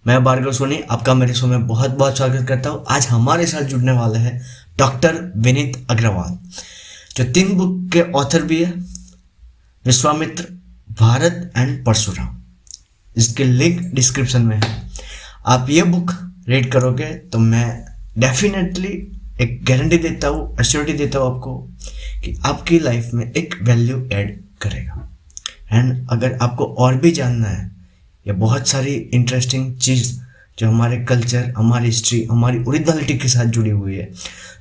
मैं भार्गव सोनी आपका मेरे शो में बहुत बहुत स्वागत करता हूँ। आज हमारे साथ जुड़ने वाले हैं डॉक्टर विनीत अग्रवाल, जो 3 बुक के ऑथर भी है। विश्वामित्र, भारत एंड परशुराम। इसके लिंक डिस्क्रिप्शन में है। आप ये बुक रीड करोगे तो मैं डेफिनेटली एक गारंटी देता हूँ, एश्योरिटी देता हूँ आपको कि आपकी लाइफ में एक वैल्यू ऐड करेगा। एंड अगर आपको और भी जानना है या बहुत सारी इंटरेस्टिंग चीज़ जो हमारे कल्चर, हमारी हिस्ट्री, हमारी ओरिजिनलिटी के साथ जुड़ी हुई है,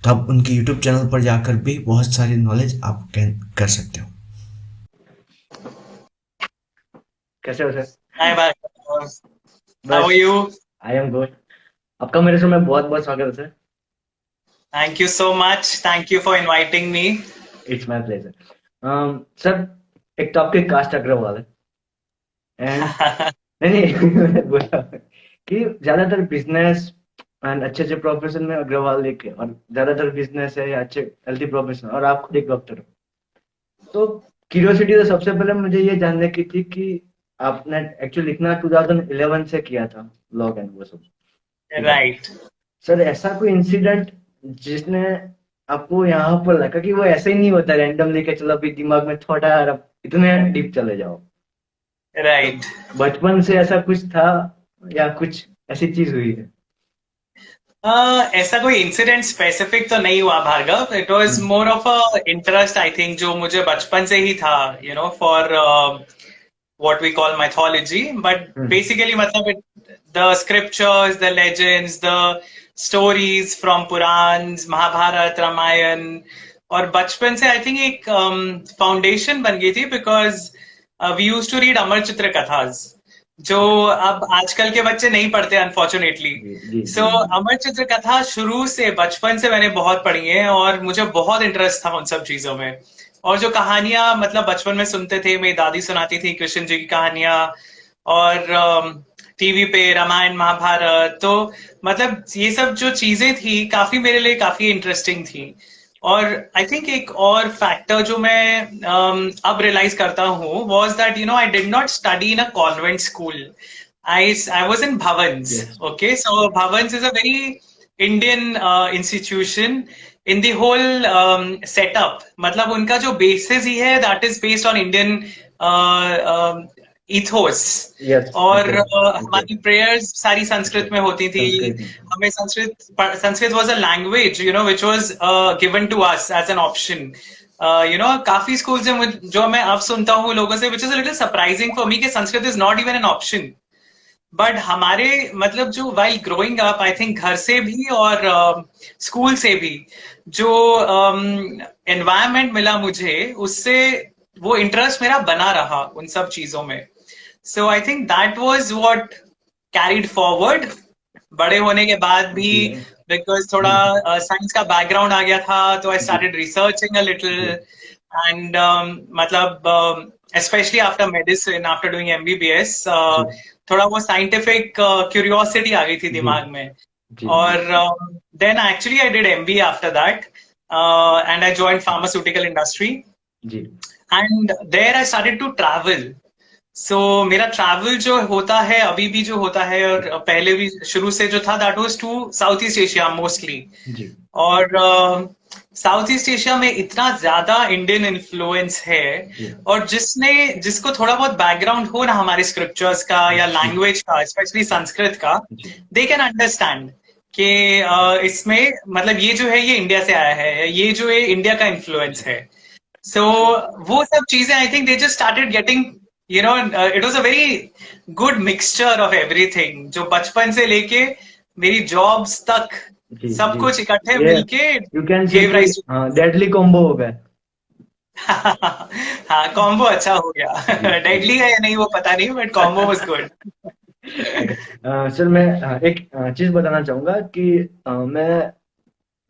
तो आप उनके यूट्यूब चैनल पर जाकर भी बहुत सारी नॉलेज आप गेन कर सकते हो। कैसे हो sir? Hi, Bhargav. How are बस, you? I am good. आपका मेरे शो में बहुत बहुत स्वागत है sir. Thank you so much. Thank you for inviting me. It's my pleasure. Sir, एक तो आपके कास्ट अग्रवाल है एंड नहीं नहीं मैंने बोला कि ज्यादातर बिजनेस एंड अच्छे अच्छे प्रोफेशन में अग्रवाल लिखे, और ज्यादातर बिजनेस है या अच्छे हेल्थी प्रोफेशन, और आप खुद एक डॉक्टर हो। तो क्यूरियोसिटी तो सबसे पहले मुझे ये जानने की थी कि आपने एक्चुअली लिखना 2011 से किया था, लॉग एंड वो सब, ठीक है। Right. सर, ऐसा कोई इंसिडेंट जिसने आपको यहाँ पर लगा कि वो ऐसे ही नहीं होता रैंडमली के चलो अभी दिमाग में थोड़ा यार अब इतने डीप चले जाओ। तो Right. बचपन से ऐसा कुछ था या कुछ ऐसी चीज हुई है? ऐसा कोई इंसिडेंट स्पेसिफिक तो नहीं हुआ Bhargav. It was hmm. More of a interest I think जो मुझे बचपन से ही था, for what we call mythology. But hmm. basically मतलब the scriptures, the legends, the stories from Purans, Mahabharat, Ramayan. और बचपन से आई थिंक एक फाउंडेशन बन गई थी because we use to read Amar Chitra Kathas, जो अब आजकल के बच्चे नहीं पढ़ते अनफॉर्चुनेटली. जी जी सो जी। अमर चित्र कथा शुरू से बचपन से मैंने बहुत पढ़ी है और मुझे बहुत इंटरेस्ट था उन सब चीजों में. और जो कहानियां मतलब बचपन में सुनते थे, मेरी दादी सुनाती थी कृष्ण जी की कहानियां. और टीवी पे रामायण महाभारत, तो मतलब ये सब जो चीजें थी काफी मेरे लिए काफी इंटरेस्टिंग थी. और आई थिंक एक और फैक्टर जो मैं अब रियलाइज करता हूँ was that I did not study in a convent school. I was in Bhavans. Yes. Okay, so Bhavans is a very Indian institution in the whole setup. मतलब उनका जो basis ही है that is based on Indian ethos. Yes, और exact हमारी exact. Prayers सारी संस्कृत में होती थी. संस्कृत में। हमें Sanskrit was a language which was given to us as an option. काफी स्कूल से जो मैं अब सुनता हूँ लोगों से which is a little surprising for me कि Sanskrit is not even an option. But हमारे मतलब जो while growing up I think घर से भी और स्कूल से भी जो एनवायरमेंट मिला मुझे, उससे वो इंटरेस्ट मेरा बना रहा उन सब चीजों में. So I think that was what carried forward बड़े होने के बाद भी. जी बिकॉज थोड़ा साइंस का बैकग्राउंड आ गया था तो आई जी स्टार्टेड रिसर्चिंग अ लिटिल. जी एंड मतलब especially after medicine, after doing MBBS, जी थोड़ा वो साइंटिफिक क्यूरियोसिटी आ गई थी जी दिमाग में. जी जी और then actually I did MBA after that, and I joined pharmaceutical industry. जी and there I started to travel. So मेरा ट्रैवल जो होता है अभी भी जो होता है और पहले भी शुरू से जो था that was to South East Asia mostly. जी और साउथ ईस्ट एशिया में इतना ज्यादा इंडियन इन्फ्लुएंस है. जी और जिसको थोड़ा बहुत बैकग्राउंड हो ना हमारे स्क्रिप्चर्स का या जी लैंग्वेज का, स्पेशली संस्कृत का, जी दे कैन अंडरस्टैंड कि इसमें मतलब ये जो है ये इंडिया से आया है, ये जो है इंडिया का इन्फ्लुएंस है. सो वो सब चीजें I think they just started getting, it was a very good mixture of everything जो बचपन से लेके मेरी जॉब्स तक जी सब जी। कुछ इकट्ठे ये मिलके यू कैन से गेव कि राइज. डेडली कॉम्बो हो गया। हाँ, कॉम्बो अच्छा हो जी गया. जी। डेडली है या नहीं वो पता नहीं, but combo was good. Okay. Sir, मैं एक चीज बताना चाहूंगा कि मैं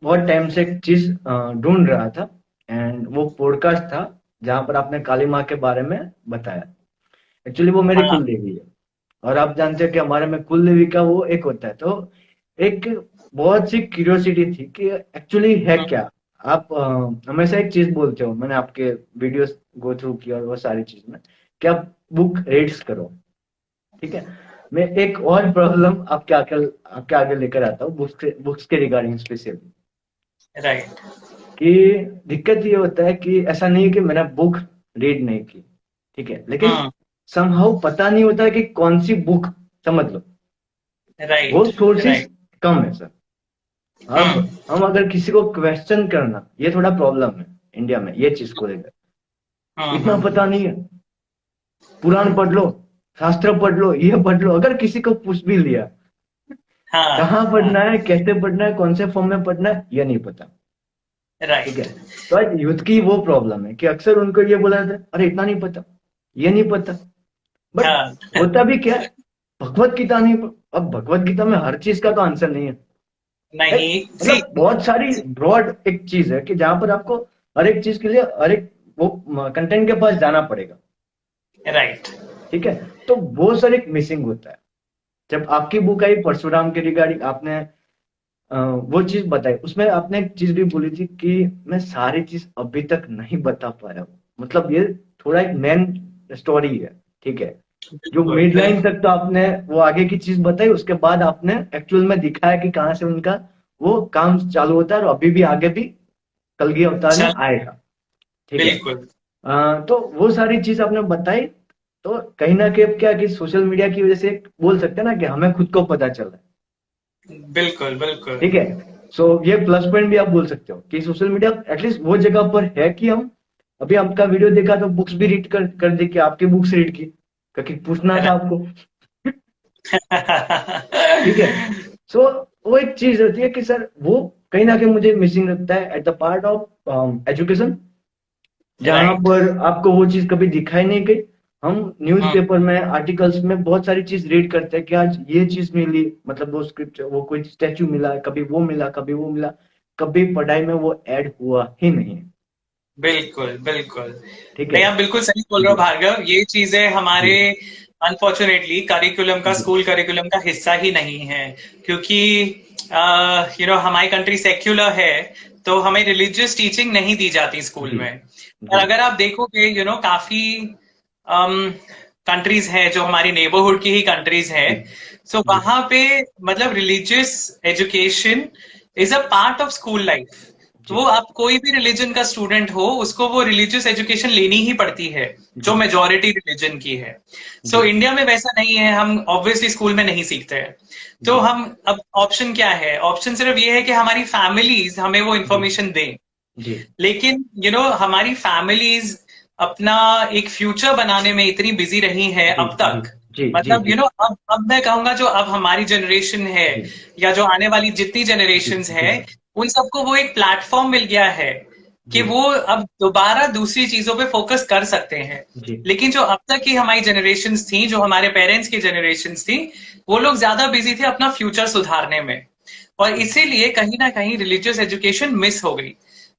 बहुत टाइम से एक चीज ढूंढ रहा था, एंड वो पॉडकास्ट था जहां पर आपने काली माँ के बारे में बताया। एक्चुअली वो मेरी हाँ. कुल देवी है, और आप जानते हो कि हमारे में कुल देवी का वो एक होता है। तो एक बहुत सी क्यूरियोसिटी थी कि एक्चुअली है क्या। आप हमेशा एक चीज बोलते हो, मैंने आपके वीडियोस गो थ्रू किया और वो सारी चीज में, कि आप बुक रीड्स करो, ठीक है। मैं एक और प्रॉब्लम आपके आगे लेकर आता हूँ, बुक्स के रिगार्डिंग स्पेशली। राइट। कि दिक्कत ये होता है कि ऐसा नहीं है कि मैंने बुक रीड नहीं की, ठीक है, लेकिन हम्म। समहाउ पता नहीं होता है कि कौन सी बुक, समझ लो, वो राइट। Sources right. कम है सर। अब हम्म। हम अगर किसी को क्वेश्चन करना, ये थोड़ा प्रॉब्लम है इंडिया में ये चीज को लेकर। इतना हम्म। पता नहीं है, पुराण पढ़ लो, शास्त्र पढ़ लो, ये पढ़ लो, अगर किसी को पूछ भी लिया हाँ। कहाँ हाँ। पढ़ना है, कैसे पढ़ना है, कौन से फॉर्म में पढ़ना है, ये नहीं पता। ठीक है, राइट। तो आज यूथ की वो प्रॉब्लम है कि अक्सर उनको ये बोला जाता है, अरे इतना नहीं पता, ये नहीं पता। बट हाँ। होता भी क्या है, भगवत गीता नहीं अब भगवत गीता में हर चीज का तो आंसर नहीं है। नहीं। सी। मतलब बहुत सारी ब्रॉड एक चीज है कि जहां पर आपको हर एक चीज के लिए हर एक वो कंटेंट के पास जाना पड़ेगा। राइट। ठीक है, तो वो सर एक मिसिंग होता है। जब आपकी बुक आई परशुराम के रिगार्डिंग, आपने वो चीज बताई, उसमें आपने एक चीज भी बोली थी कि मैं सारी चीज अभी तक नहीं बता पाया हूँ, मतलब ये थोड़ा एक मेन स्टोरी है। ठीक है, जो बिल्कुल मिड लाइन बिल्कुल। तक तो आपने वो आगे की चीज बताई, उसके बाद आपने एक्चुअल में दिखाया कि कहाँ से उनका वो काम चालू होता है, और अभी भी आगे भी कलगी अवतार में चल। आएगा। ठीक है, बिल्कुल तो वो सारी चीज आपने बताई। तो कहीं ना कहीं अब क्या कि सोशल मीडिया की वजह से बोल सकते हैं ना कि हमें खुद को पता चल रहा है। बिल्कुल। बिल्कुल। ठीक है, सो ये प्लस पॉइंट भी आप बोल सकते हो कि सोशल मीडिया एटलीस्ट वो जगह पर है कि हम अभी आपका वीडियो देखा तो बुक्स भी रीड कर दी कि आपकी बुक्स रीड की, क्योंकि पूछना था आपको। ठीक है, सो वो एक चीज होती है कि सर वो कहीं ना कहीं मुझे मिसिंग लगता है at the part of education, जहां राइट। पर आपको वो चीज कभी दिखाई नहीं गई। हम हम्म। न्यूज़पेपर में आर्टिकल्स में बहुत सारी चीज रीड करते हैं कि आज ये चीज मिली, मतलब वो स्क्रिप्ट, वो कोई स्टैचू मिला, कभी वो मिला, कभी वो मिला, कभी पढ़ाई में वो ऐड हुआ ही नहीं। बिल्कुल बिल्कुल। ठीक है, नहीं, आप बिल्कुल सही बोल रहे हो जी भार्गव, ये चीजें जी हमारे अनफॉर्चुनेटली करिकुलम का, जी स्कूल करिकुलम का हिस्सा ही नहीं है। क्योंकि हमारी कंट्री सेक्युलर है, तो हमें रिलीजियस टीचिंग नहीं दी जाती स्कूल जी में। और जी अगर आप देखोगे काफी कंट्रीज हैं जो हमारी नेबरहुड की ही कंट्रीज हैं, जी सो जी वहां पे मतलब religious education is a part of school life. तो जी वो आप कोई भी रिलीजन का स्टूडेंट हो, उसको वो रिलीजियस एजुकेशन लेनी ही पड़ती है, जो जी मेजोरिटी रिलीजन की है। जी इंडिया में वैसा नहीं है, हम ऑब्वियसली स्कूल में नहीं सीखते हैं। तो जी हम अब ऑप्शन क्या है, ऑप्शन सिर्फ ये है कि हमारी फैमिलीज हमें वो जी इंफॉर्मेशन दें। जी लेकिन हमारी फैमिलीज अपना एक फ्यूचर बनाने में इतनी बिजी रही है जी अब जी तक। जी जी मतलब जी अब मैं कहूंगा जो अब हमारी जनरेशन है, जी या जो आने वाली जितनी जी जनरेशन्स जी है, उन सबको वो एक प्लेटफॉर्म मिल गया है कि जी वो अब दोबारा दूसरी चीजों पे फोकस कर सकते हैं। जी लेकिन जो अब तक की हमारी जनरेशन्स थी, जो हमारे पेरेंट्स की जनरेशन्स थी, वो लोग ज्यादा बिजी थे अपना फ्यूचर सुधारने में। और जी इसीलिए कहीं ना कहीं रिलीजियस एजुकेशन मिस हो गई।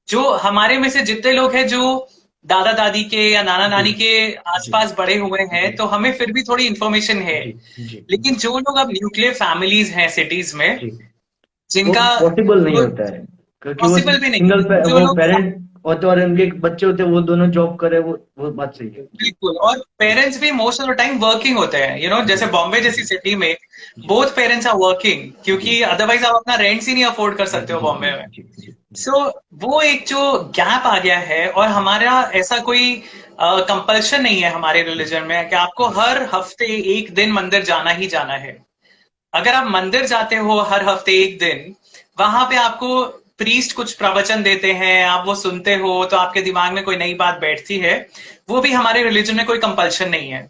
जो हमारे में से जितने लोग हैं जो दादा दादी के या नाना जी नानी के जी आसपास बड़े हुए हैं, जी तो हमें फिर भी थोड़ी इंफॉर्मेशन है। जी जी लेकिन जो लोग अब न्यूक्लियर फैमिलीज हैं सिटीज में, जी वो जिनका पॉसिबल नहीं वो होता है, क्योंकि वो पॉसिबल भी नहीं सिंगल है, जो वो लोग पेरेंट होते और उनके बच्चे होते, वो दोनों जॉब करे, वो बात सही है। जी बिल्कुल, और जी पेरेंट्स भी most of the time working होते हैं, जी जैसे बॉम्बे जैसी जी सिटी में जी बोथ पेरेंट्स आर वर्किंग, जी क्योंकि अदरवाइज आप अपना रेंट ही नहीं अफोर्ड कर जी सकते हो जी जी बॉम्बे में। जी जी जी सो वो एक जो गैप आ गया है, और हमारा ऐसा कोई कंपल्शन नहीं है हमारे रिलीजन में कि आपको जी हर हफ्ते एक दिन मंदिर जाना ही जाना है। अगर आप मंदिर जाते हो हर हफ्ते एक दिन, वहां पे आपको प्रीस्ट कुछ प्रवचन देते हैं, आप वो सुनते हो तो आपके दिमाग में कोई नई बात बैठती है। वो भी हमारे रिलीजन में कोई कंपल्शन नहीं है।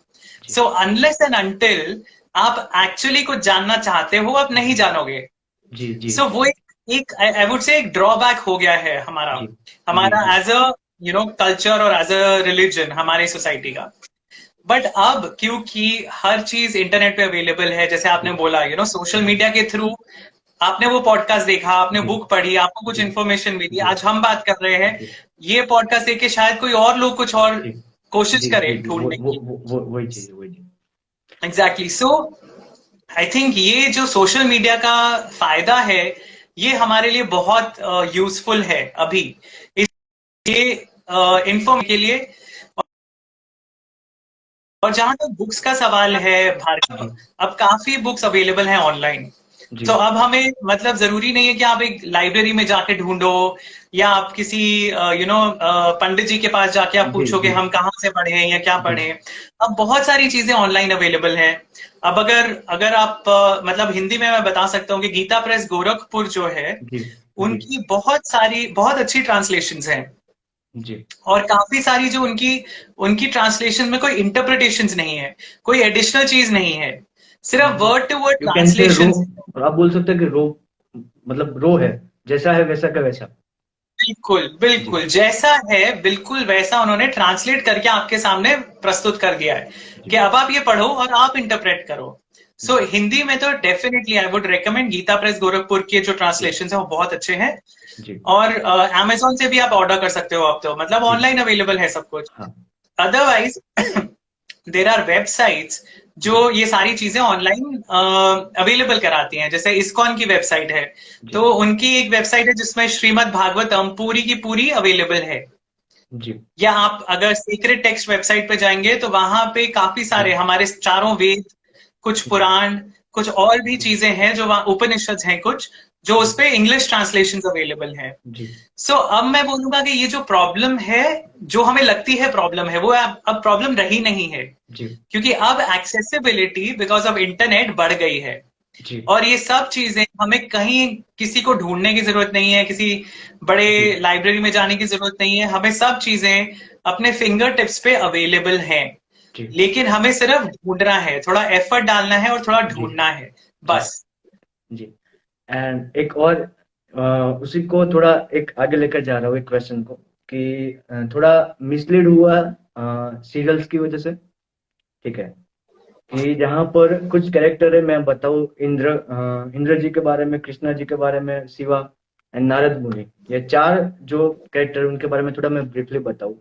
जी सो अनलेस एंड अनटिल आप एक्चुअली कुछ जानना चाहते हो, आप नहीं जानोगे। जी जी सो वो एक आई वुड से एक ड्रॉबैक हो गया है हमारा, जी जी हमारा जी एज अ कल्चर और एज अ रिलीजन हमारी सोसाइटी का। बट अब क्योंकि हर चीज इंटरनेट पे अवेलेबल है, जैसे आपने बोला सोशल मीडिया के थ्रू आपने वो पॉडकास्ट देखा, आपने जी बुक पढ़ी, आपको कुछ जी इन्फॉर्मेशन मिली, जी आज हम बात कर रहे हैं, जी ये पॉडकास्ट देख के शायद कोई और लोग कुछ और जी कोशिश जी करे जी जी ढूंढने की। वो वही चीज, वही चीज। एग्जैक्टली। सो आई थिंक ये जो सोशल मीडिया का फायदा है, ये हमारे लिए बहुत यूजफुल है अभी, ये इन्फॉर्म के लिए। और जहां तक बुक्स का सवाल है जी भार्गव, अब काफी बुक्स अवेलेबल हैं ऑनलाइन। जी तो अब हमें मतलब जरूरी नहीं है कि आप एक लाइब्रेरी में जाके ढूंढो, या आप किसी पंडित जी के पास जाके आप जी पूछोगे जी हम कहाँ से पढ़े या क्या जी पढ़े। अब बहुत सारी चीजें ऑनलाइन अवेलेबल हैं। अब अगर अगर आप मतलब हिंदी में मैं बता सकता हूँ कि गीता प्रेस गोरखपुर जो है, जी जी उनकी बहुत सारी बहुत अच्छी ट्रांसलेशंस हैं। जी और काफी सारी जो उनकी उनकी ट्रांसलेशन में कोई इंटरप्रिटेशंस नहीं है, कोई एडिशनल चीज नहीं है, सिर्फ word to word you can say raw, translation. और आप बोल सकते हैं कि रो, मतलब रो है, जैसा है वैसा का वैसा। बिल्कुल जी बिल्कुल जैसा है बिल्कुल वैसा उन्होंने ट्रांसलेट करके आपके सामने प्रस्तुत कर दिया है कि जी अब आप ये पढ़ो और आप इंटरप्रेट करो। सो जी हिंदी में तो definitely I would recommend Gita press Gorakhpur के जो जी ट्रांसलेशन है वो बहुत अच्छे हैं। जी और अमेजोन से भी आप ऑर्डर कर सकते हो, अब तो मतलब जी ऑनलाइन अवेलेबल है सब कुछ। हाँ अदरवाइज देर आर वेबसाइट्स जो जी ये सारी चीजें ऑनलाइन अवेलेबल कराती हैं, जैसे इस्कॉन की वेबसाइट है। जी तो उनकी एक वेबसाइट है जिसमें श्रीमद् भागवतम पूरी की पूरी अवेलेबल है। जी या आप अगर सीक्रेट टेक्स्ट वेबसाइट पे जाएंगे तो वहां पे काफी जी सारे हमारे चारों वेद, कुछ जी पुराण, कुछ और भी चीजें हैं जो वहां उपनिषद हैं कुछ, जो उस पे इंग्लिश ट्रांसलेशन अवेलेबल हैं। जी सो अब मैं बोलूंगा कि ये जो प्रॉब्लम है, जो हमें लगती है प्रॉब्लम है, वो अब प्रॉब्लम रही नहीं है। जी क्योंकि अब एक्सेसिबिलिटी बिकॉज ऑफ इंटरनेट बढ़ गई है। जी और ये सब चीजें हमें कहीं किसी को ढूंढने की जरूरत नहीं है, किसी बड़े जी लाइब्रेरी में जाने की जरूरत नहीं है, हमें सब चीजें अपने फिंगर टिप्स पे अवेलेबल हैं। जी लेकिन हमें सिर्फ ढूंढना है, थोड़ा एफर्ट डालना है और थोड़ा जी ढूंढना है, जी बस। जी। एंड एक और उसी को थोड़ा एक आगे लेकर जा रहा हूँ एक क्वेश्चन को, कि थोड़ा मिसलीड हुआ सीरियल्स की वजह से, ठीक है, कि जहाँ पर कुछ कैरेक्टर है, मैं बताऊँ, इंद्र जी के बारे में, कृष्णा जी के बारे में, शिवा एंड नारद मुनि, ये चार जो कैरेक्टर उनके बारे में थोड़ा मैं ब्रीफली बताऊँ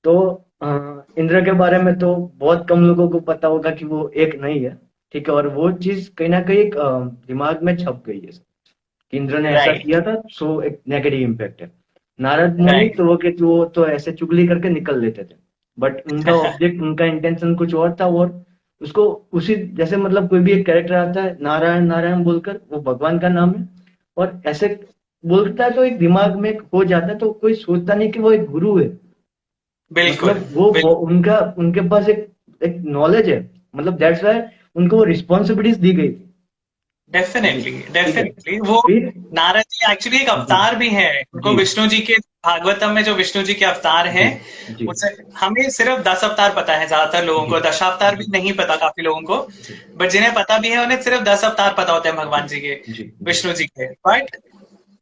तो अ, इंद्र के बारे में तो बहुत कम लोगों को पता होगा कि वो एक नहीं है, ठीक है, और वो चीज कहीं ना कहीं एक दिमाग में छप गई है कि इंद्र ने ऐसा राइट किया था, सो एक नेगेटिव इम्पैक्ट है। नारद मुनि राइट तो वो तो ऐसे चुगली करके निकल लेते थे, बट उनका ऑब्जेक्ट, उनका इंटेंशन कुछ और था, और उसको उसी जैसे, मतलब कोई भी एक कैरेक्टर आता है नारायण नारायण बोलकर, वो भगवान का नाम है, और ऐसे बोलता है तो एक दिमाग में एक हो जाता है, तो कोई सोचता नहीं कि वो एक गुरु है। बिल्कुल मतलब वो बिल्कुल उनका उनके पास एक एक नॉलेज है, मतलब दैट्स व्हाई उनको वो रिस्पॉन्सिबिलिटीज दी गई थी। जी डेफिनेटली ठीक है। डेफिनेटली वो फिर नारद जी एक्चुअली एक जी अवतार भी है। उनको जी विष्णु जी के भागवतम में जो विष्णु जी के अवतार हैं, जी जी उसे हमें सिर्फ 10 अवतार पता है, ज्यादातर लोगों जी को दशावतार भी जी नहीं पता, काफी लोगों को। जी बट जिन्हें पता भी है उन्हें सिर्फ 10 अवतार पता होते हैं जी भगवान जी के, जी जी विष्णु जी के। बट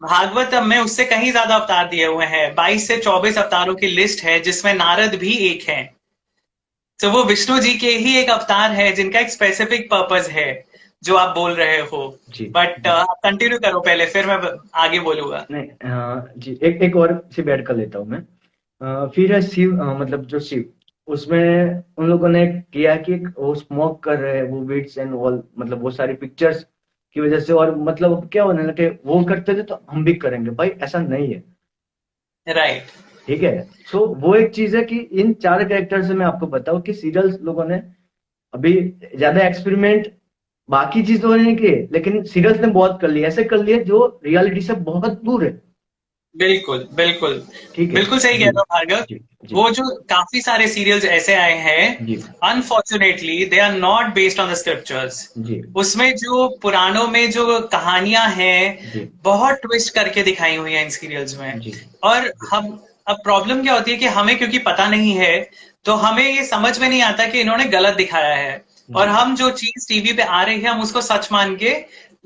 भागवतम में उससे कहीं ज्यादा अवतार दिए हुए हैं, 22 से 24 अवतारों की लिस्ट है जिसमें नारद भी एक है। तो वो विष्णु जी के ही एक अवतार है जिनका एक स्पेसिफिक पर्पस है, जो आप बोल रहे हो। जी बट आप कंटिन्यू करो पहले, फिर मैं आगे बोलूंगा। नहीं, जी एक एक और सिर्फ ऐड कर लेता हूँ मैं। फिर है शिव, मतलब जो शिव, उसमें उन लोगों ने किया कि वो स्मोक कर रहे हैं, वो वीड्स एंड ऑल, मतलब वो सारी पिक्चर्स की वजह से, और मतलब अब क्या होने लगे, वो करते थे तो हम भी करेंगे, भाई ऐसा नहीं है, राइट ठीक है। सो वो एक चीज है कि इन चार कैरेक्टर से मैं आपको बताऊं कि सीरियल्स लोगों ने अभी ज्यादा एक्सपेरिमेंट बाकी चीज तो नहीं किए, लेकिन सीरियल्स ने बहुत कर लिया, ऐसे कर लिए जो रियलिटी से बहुत दूर है, बिल्कुल बिल्कुल ठीक है। बिल्कुल सही कह जी रहे हो भार्गव। जी जी वो जो काफी सारे सीरियल्स ऐसे आए हैं, जी unfortunately they are not based on the scriptures. जी उसमें जो पुराणों में जो कहानियां हैं, जी बहुत ट्विस्ट करके दिखाई हुई हैं इन सीरियल्स में। जी और हम अब प्रॉब्लम क्या होती है कि हमें क्योंकि पता नहीं है, तो हमें ये समझ में नहीं आता कि इन्होंने गलत दिखाया है। और जी हम जो चीज टीवी पे आ रही है हम उसको सच मान के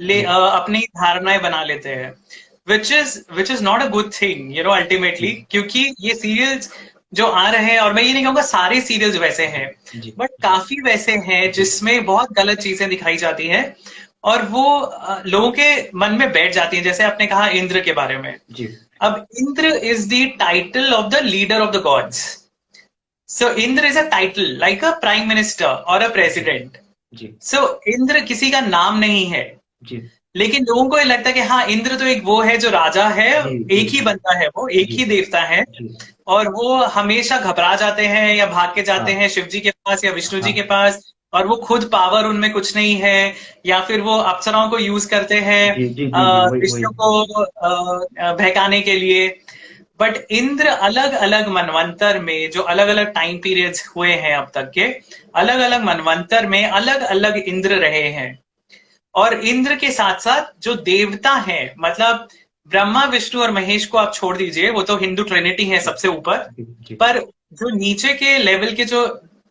जी अपनी धारणाएं बना लेते हैं, which is not a good thing जी अल्टीमेटली। क्योंकि ये सीरियल्स जो आ रहे हैं, और मैं ये नहीं कहूंगा सारे सीरियल्स वैसे हैं, जी बट काफी वैसे हैं जी जिसमें बहुत गलत चीजें दिखाई जाती हैं। और वो लोगों के मन में बैठ जाती हैं, जैसे आपने कहा इंद्र के बारे में। जी अब Indra is the title of the leader of the gods. So Indra is a title like a prime minister और अ जी प्रेसिडेंट। जी सो इंद्र किसी का नाम नहीं है, जी लेकिन लोगों को ये लगता है कि हाँ, इंद्र तो एक वो है जो राजा है, जी जी एक ही जी बंदा है, वो एक जी ही देवता है, जी। और वो हमेशा घबरा जाते हैं या भाग के जाते हाँ हैं शिव जी के पास या विष्णु जी के हाँ। पास, और वो खुद पावर उनमें कुछ नहीं है, या फिर वो अप्सराओं को यूज करते हैं जी जी जी जी, वही वही। विष्णु को बहकाने के लिए। बट इंद्र अलग अलग मनवंतर में, जो अलग अलग टाइम पीरियड्स हुए हैं अब तक के, अलग अलग मनवंतर में अलग अलग इंद्र रहे हैं। और इंद्र के साथ साथ जो देवता हैं, मतलब ब्रह्मा विष्णु और महेश को आप छोड़ दीजिए, वो तो हिंदू ट्रिनिटी है जी सबसे ऊपर। जी जी पर जो नीचे के लेवल के जो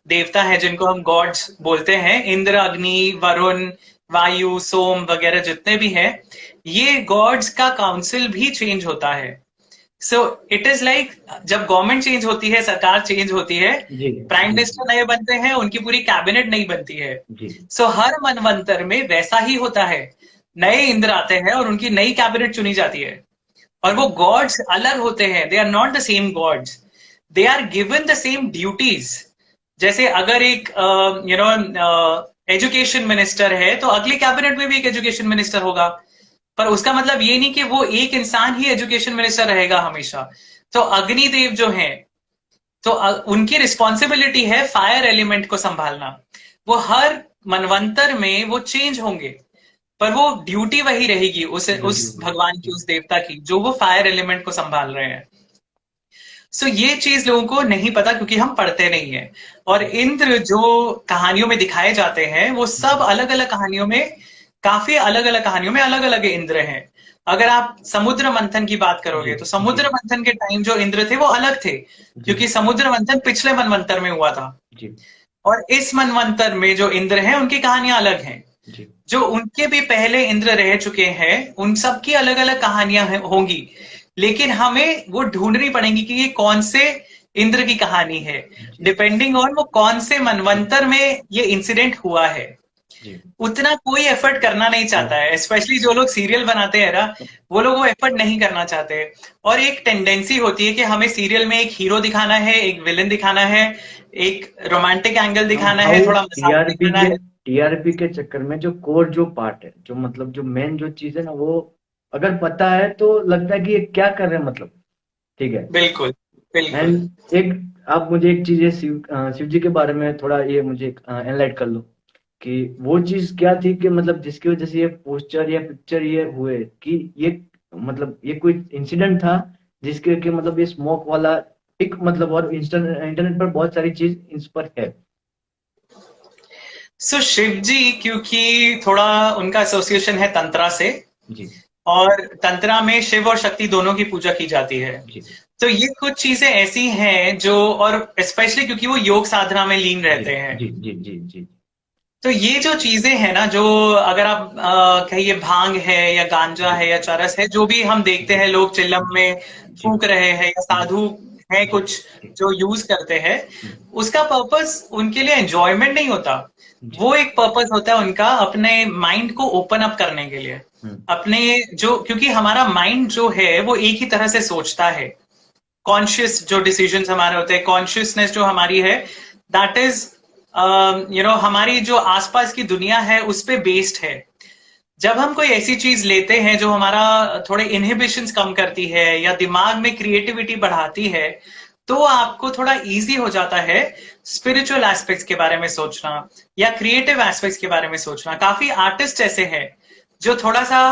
देवता हैं, जिनको हम गॉड्स बोलते हैं, इंद्र, अग्नि, वरुण, वायु, सोम वगैरह जितने भी हैं, ये गॉड्स का काउंसिल भी चेंज होता है। सो इट इज लाइक, जब गवर्नमेंट चेंज होती है, सरकार चेंज होती है, जी प्राइम जी मिनिस्टर नए बनते हैं, उनकी पूरी कैबिनेट नहीं बनती है। जी सो हर मनवंतर में वैसा ही होता है, नए इंद्र आते हैं और उनकी नई कैबिनेट चुनी जाती है। और वो गॉड्स अलग होते हैं, they are not the same gods, they are given the same duties. जैसे अगर एक एजुकेशन मिनिस्टर है, तो अगली कैबिनेट में भी एक एजुकेशन मिनिस्टर होगा, पर उसका मतलब ये नहीं कि वो एक इंसान ही एजुकेशन मिनिस्टर रहेगा हमेशा। तो अग्निदेव जो है, तो उनकी रिस्पॉन्सिबिलिटी है फायर एलिमेंट को संभालना। वो हर मनवंतर में वो चेंज होंगे, पर वो ड्यूटी वही रहेगी उस ड्यूटी होगी। भगवान की, जी उस देवता की, जो वो फायर एलिमेंट को संभाल रहे हैं। सो ये चीज लोगों को नहीं पता, क्योंकि हम पढ़ते नहीं है। और जी इंद्र जो कहानियों में दिखाए जाते हैं, वो सब जी अलग अलग कहानियों में, काफी अलग अलग कहानियों में अलग अलग इंद्र हैं। अगर आप समुद्र मंथन की बात जी करोगे, तो जी समुद्र मंथन के टाइम जो इंद्र थे वो अलग थे, जी क्योंकि समुद्र मंथन पिछले मनवंतर में हुआ था। जी और इस मनवंतर में जो इंद्र हैं, उनकी कहानियां अलग हैं। जी जो उनके भी पहले इंद्र रह चुके हैं, उन सब की अलग अलग कहानियां होंगी। लेकिन हमें वो ढूंढनी पड़ेगी कि ये कौन से इंद्र की कहानी है, जी डिपेंडिंग ऑन वो कौन से मनवंतर में ये इंसिडेंट हुआ है। जी उतना कोई एफर्ट करना नहीं चाहता है, स्पेशली जो लोग सीरियल बनाते हैं ना, वो लोग वो एफर्ट नहीं करना चाहते। और एक टेंडेंसी होती है कि हमें सीरियल में एक हीरो दिखाना है, एक विलन दिखाना है, एक रोमांटिक एंगल दिखाना हाउ है, थोड़ा मसाला टीआरपी दिखाना के है। टीआरपी के चक्कर में जो कोर जो पार्ट है, जो मतलब जो मेन जो चीज है ना, वो अगर पता है तो लगता है कि ये क्या कर रहे हैं, मतलब ठीक है। बिल्कुल, बिल्कुल। एंड एक, आप मुझे एक चीज, ये शिव जी के बारे में थोड़ा ये मुझे एनलाइट कर लो कि वो चीज क्या थी, कि मतलब जिसकी वजह से ये पोस्टर या पिक्चर ये हुए, कि ये मतलब ये कोई इंसिडेंट था जिसके कि मतलब ये स्मोक वाला एक मतलब, और इंटरनेट पर बहुत सारी चीज इस पर है। सो शिव जी, क्योंकि थोड़ा उनका एसोसिएशन है तंत्रा से, जी और तंत्रा में शिव और शक्ति दोनों की पूजा की जाती है। जी तो ये कुछ चीजें ऐसी हैं जो, और स्पेशली क्योंकि वो योग साधना में लीन जी रहते हैं, जी जी जी जी तो ये जो चीजें हैं ना, जो अगर आप कहिए भांग है या गांजा जी है या चरस है, जो भी हम देखते जी हैं लोग चिल्लम में जी फूक रहे हैं, या जी साधु हैं जी कुछ जी जो यूज करते हैं, जी उसका पर्पस उनके लिए एंजॉयमेंट नहीं होता। जी वो एक पर्पस होता है उनका अपने माइंड को ओपन अप करने के लिए। हम्म, अपने जो, क्योंकि हमारा माइंड जो है वो एक ही तरह से सोचता है। कॉन्शियस जो डिसीजंस हमारे होते हैं, कॉन्शियसनेस जो हमारी है, दैट इज हमारी जो आसपास की दुनिया है उस पे बेस्ड है। जब हम कोई ऐसी चीज लेते हैं जो हमारा थोड़े इनहिबिशंस कम करती है या दिमाग में क्रिएटिविटी बढ़ाती है, तो आपको थोड़ा इजी हो जाता है स्पिरिचुअल एस्पेक्ट्स के बारे में सोचना, या क्रिएटिव एस्पेक्ट्स के बारे में सोचना। काफी आर्टिस्ट ऐसे हैं जो थोड़ा सा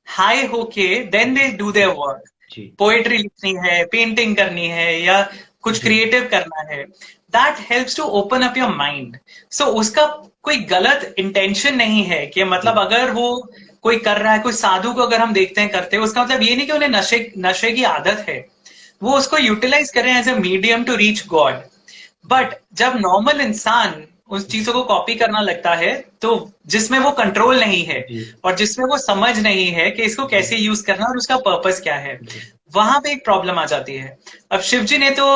हाई होके then they do their work, जी पोएट्री लिखनी है, पेंटिंग करनी है, या कुछ जी क्रिएटिव करना है, that helps to open up your mind. So उसका कोई गलत इंटेंशन नहीं है, कि जी मतलब अगर वो कोई कर रहा है, कोई साधु को अगर हम देखते हैं करते हैं, उसका मतलब ये नहीं कि उन्हें नशे नशे की आदत है, वो उसको यूटिलाइज करें as a medium to reach god. But जब नॉर्मल इंसान उस चीजों को कॉपी करना लगता है, तो जिसमें वो कंट्रोल नहीं है, जी और जिसमें वो समझ नहीं है कि इसको जी कैसे यूज करना और उसका पर्पस क्या है, जी वहां पे एक प्रॉब्लम आ जाती है। अब शिव जी ने तो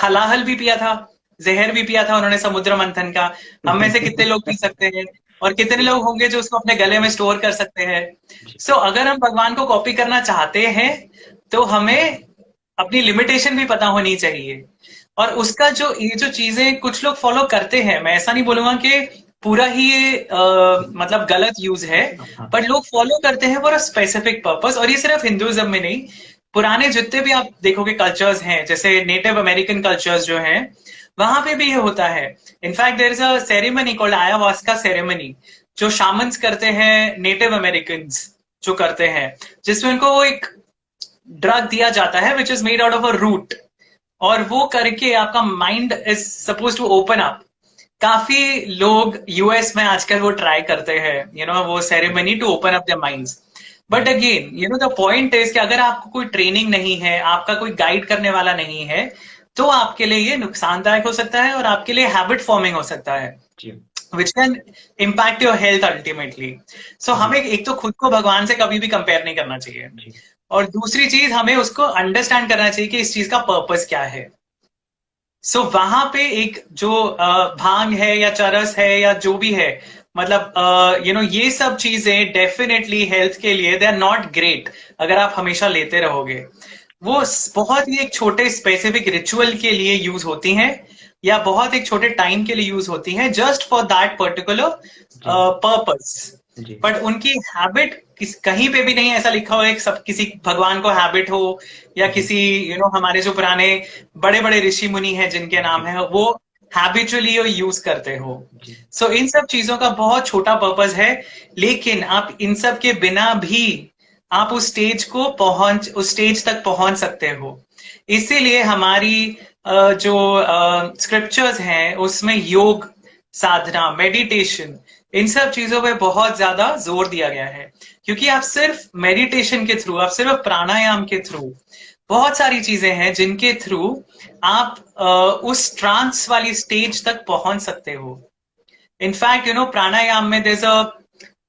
हलाहल भी पिया था, जहर भी पिया था उन्होंने समुद्र मंथन का। हम में से कितने लोग पी सकते हैं, और कितने लोग होंगे जो उसको अपने गले में स्टोर कर सकते हैं। जी सो अगर हम भगवान को कॉपी करना चाहते हैं, तो हमें अपनी लिमिटेशन भी पता होनी चाहिए। और उसका जो ये जो चीजें कुछ लोग फॉलो करते हैं, मैं ऐसा नहीं बोलूंगा कि पूरा ही मतलब गलत यूज है, हाँ बट लोग फॉलो करते हैं फॉर अ स्पेसिफिक पर्पस। और ये सिर्फ हिंदुइज्म में नहीं, पुराने जितने भी आप देखोगे कल्चर्स हैं, जैसे नेटिव अमेरिकन कल्चर्स जो हैं, वहां पे भी ये होता है। In fact there is a ceremony called ayahuasca ceremony, जो शामन्स करते हैं, नेटिव अमेरिकन जो करते हैं, जिसमें उनको वो एक ड्रग दिया जाता है which is made out of a root, और वो करके आपका mind is suppose to open up. काफी लोग यूएस में आजकल वो ट्राई करते हैं, वो ceremony to open up their minds. But again the point is कि अगर आपको कोई ट्रेनिंग नहीं है, आपका कोई गाइड करने वाला नहीं है, तो आपके लिए ये नुकसानदायक हो सकता है और आपके लिए हैबिट फॉर्मिंग हो सकता है, जी which can impact your health ultimately. So हमें एक तो खुद को भगवान से कभी भी कंपेयर नहीं करना चाहिए, जी और दूसरी चीज हमें उसको अंडरस्टैंड करना चाहिए कि इस चीज का पर्पस क्या है। सो वहां पे एक जो भांग है या चरस है या जो भी है, मतलब ये सब चीजें डेफिनेटली हेल्थ के लिए दे आर नॉट ग्रेट अगर आप हमेशा लेते रहोगे। वो बहुत ही एक छोटे स्पेसिफिक रिचुअल के लिए यूज होती हैं, या बहुत एक छोटे टाइम के लिए यूज होती हैं, जस्ट फॉर दैट पर्टिकुलर जी पर्पस। जी बट उनकी हैबिट कहीं पे भी नहीं ऐसा लिखा हुआ है कि सब किसी भगवान को हैबिट हो, या जी किसी हमारे जो पुराने बड़े बड़े ऋषि मुनि हैं जिनके नाम जी है, वो हैबिचुअली यूज करते हो। जी सो इन सब चीजों का बहुत छोटा पर्पस है, लेकिन आप इन सब के बिना भी आप उस स्टेज तक पहुंच सकते हो। इसीलिए हमारी जो स्क्रिप्चर्स हैं उसमें योग साधना, मेडिटेशन, इन सब चीजों पे बहुत ज्यादा जोर दिया गया है, क्योंकि आप सिर्फ मेडिटेशन के थ्रू, आप सिर्फ प्राणायाम के थ्रू, बहुत सारी चीजें हैं जिनके थ्रू आप उस ट्रांस वाली स्टेज तक पहुंच सकते हो। इनफैक्ट प्राणायाम में देयर इज अ,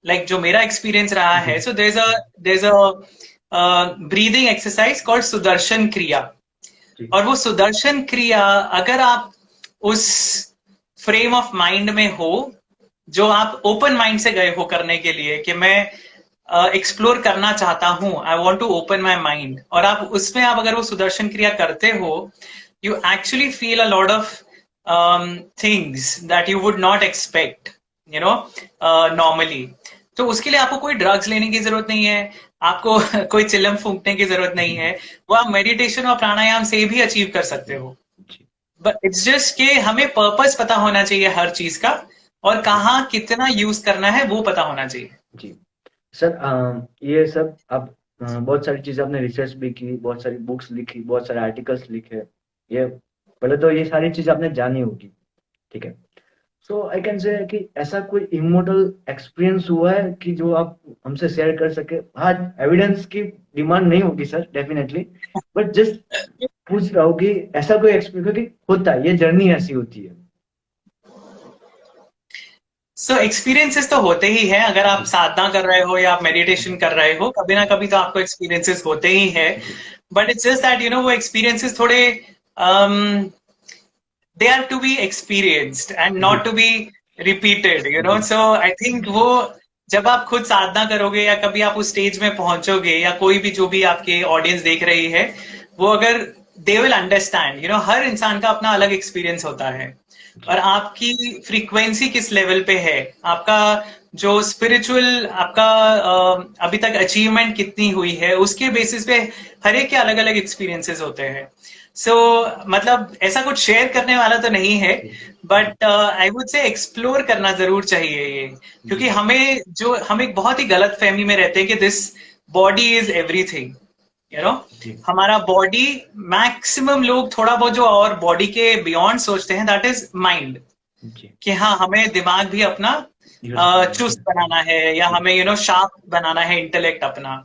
लाइक जो मेरा एक्सपीरियंस रहा जी है, so there is a breathing exercise called Sudarshan Kriya. जी और वो सुदर्शन क्रिया, अगर आप उस फ्रेम ऑफ माइंड में हो, जो आप ओपन माइंड से गए हो करने के लिए, कि मैं एक्सप्लोर करना चाहता हूं, I want to open my mind, और आप उसमें आप अगर वो सुदर्शन क्रिया करते हो, you actually feel a lot of things that you would not expect normally. तो उसके लिए आपको कोई ड्रग्स लेने की जरूरत नहीं है, आपको कोई चिलम फूंकने की जरूरत नहीं है, वो आप मेडिटेशन और प्राणायाम से भी अचीव कर सकते हो। जी बट इट्स जस्ट कि हमें पर्पस पता होना चाहिए हर चीज का, और कहाँ कितना यूज करना है वो पता होना चाहिए। जी सर, ये सब अब बहुत सारी चीजें आपने रिसर्च भी की, बहुत सारी बुक्स लिखी, बहुत सारे आर्टिकल्स लिखे, ये पहले तो ये सारी चीज आपने जानी होगी, ठीक है। सो आई कैन से कि ऐसा कोई इमोर्टल एक्सपीरियंस हुआ है कि जो आप हमसे शेयर कर सके। हाँ, एविडेंस की डिमांड नहीं होगी सर, डेफिनेटली, बट जस्ट पूछ रहा हूँ कि ऐसा कोई एक्सपीरियंस कि होता है, ये जर्नी ऐसी होती है। सो एक्सपीरियंसेस तो होते ही हैं, अगर आप जी साधना कर रहे हो या आप मेडिटेशन जी कर रहे हो, कभी ना जी कभी तो आपको एक्सपीरियंसेस होते ही है। जी बट इट्स जस्ट दैट वो एक्सपीरियंसेस थोड़े they are to be experienced and जी not to be repeated, जी so I think वो जब आप खुद साधना करोगे या कभी आप उस स्टेज में पहुंचोगे, या कोई भी जो भी आपके ऑडियंस देख रही है, वो अगर दे विल अंडरस्टैंड, हर इंसान का अपना अलग एक्सपीरियंस होता है, और जी आपकी फ्रीक्वेंसी किस लेवल पे है, आपका जो स्पिरिचुअल आपका अभी तक अचीवमेंट कितनी हुई है, उसके बेसिस पे हर एक के अलग अलग एक्सपीरियंसेस होते हैं। सो मतलब ऐसा कुछ शेयर करने वाला तो नहीं है, जी जी but I would say explore करना जरूर चाहिए ये, क्योंकि जी हम एक बहुत ही गलत फहमी में रहते हैं कि दिस बॉडी इज एवरीथिंग, जी हमारा बॉडी, मैक्सिमम लोग थोड़ा बहुत जो और बॉडी के बियॉन्ड सोचते हैं, दैट इज माइंड, जी कि हाँ हमें दिमाग भी अपना यूज करना चुस्त है। बनाना है, या जी हमें शार्प बनाना है, इंटेलेक्ट अपना।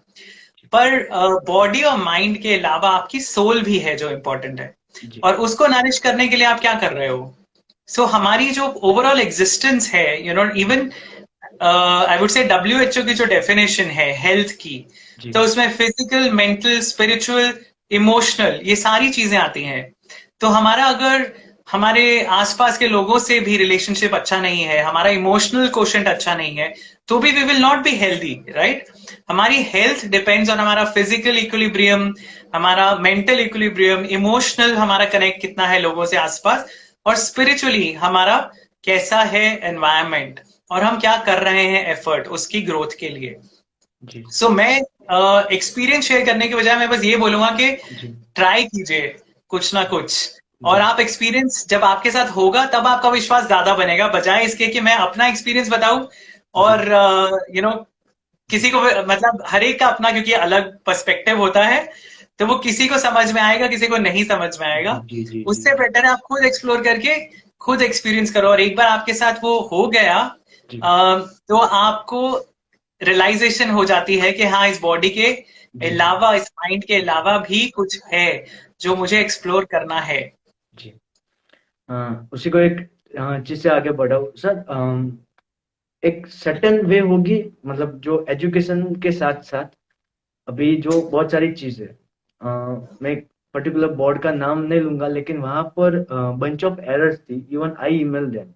पर बॉडी और माइंड के अलावा आपकी सोल भी है जो इम्पोर्टेंट है, जी और उसको नरिश करने के लिए आप क्या कर रहे हो। सो हमारी जो ओवरऑल एग्जिस्टेंस है, इवन आई वुड से WHO की जो डेफिनेशन है हेल्थ की, जी तो उसमें फिजिकल, मेंटल, स्पिरिचुअल, इमोशनल, ये सारी चीजें आती हैं। तो हमारा अगर हमारे आसपास के लोगों से भी रिलेशनशिप अच्छा नहीं है, हमारा इमोशनल कोशेंट अच्छा नहीं है, तो भी we will not be healthy, right. हमारी हेल्थ डिपेंड्स ऑन हमारा फिजिकल इक्विलिब्रियम, हमारा मेंटल इक्विलिब्रियम, इमोशनल हमारा कनेक्ट कितना है लोगों से आसपास, और स्पिरिचुअली हमारा कैसा है एनवायरनमेंट और हम क्या कर रहे हैं एफर्ट उसकी ग्रोथ के लिए। जी सो मैं एक्सपीरियंस शेयर करने के बजाय मैं बस ये बोलूंगा कि जी ट्राई कीजिए कुछ ना कुछ, और जी आप एक्सपीरियंस जब आपके साथ होगा तब आपका विश्वास ज्यादा बनेगा, बजाय इसके कि मैं अपना एक्सपीरियंस बताऊं जी और किसी को मतलब हर एक का अपना, क्योंकि अलग पर्सपेक्टिव होता है, तो वो किसी को समझ में आएगा किसी को नहीं समझ में आएगा। जी जी जी जी उससे बेटर है आप खुद एक्सप्लोर करके खुद एक्सपीरियंस करो, और एक बार आपके साथ वो हो गया जी तो आपको रियलाइजेशन हो जाती है कि हाँ, इस बॉडी के जी अलावा, इस माइंड के अलावा भी कुछ है जो जी मुझे एक्सप्लोर करना है। जी उसी को एक चीज से आगे बढ़ाओ सर। एक सर्टेन वे होगी, मतलब जो एजुकेशन के साथ साथ अभी जो बहुत सारी चीज है, मैं एक पर्टिकुलर बोर्ड का नाम नहीं लूंगा, लेकिन वहां पर बंच ऑफ एरर्स थी। इवन आई ईमेल देम,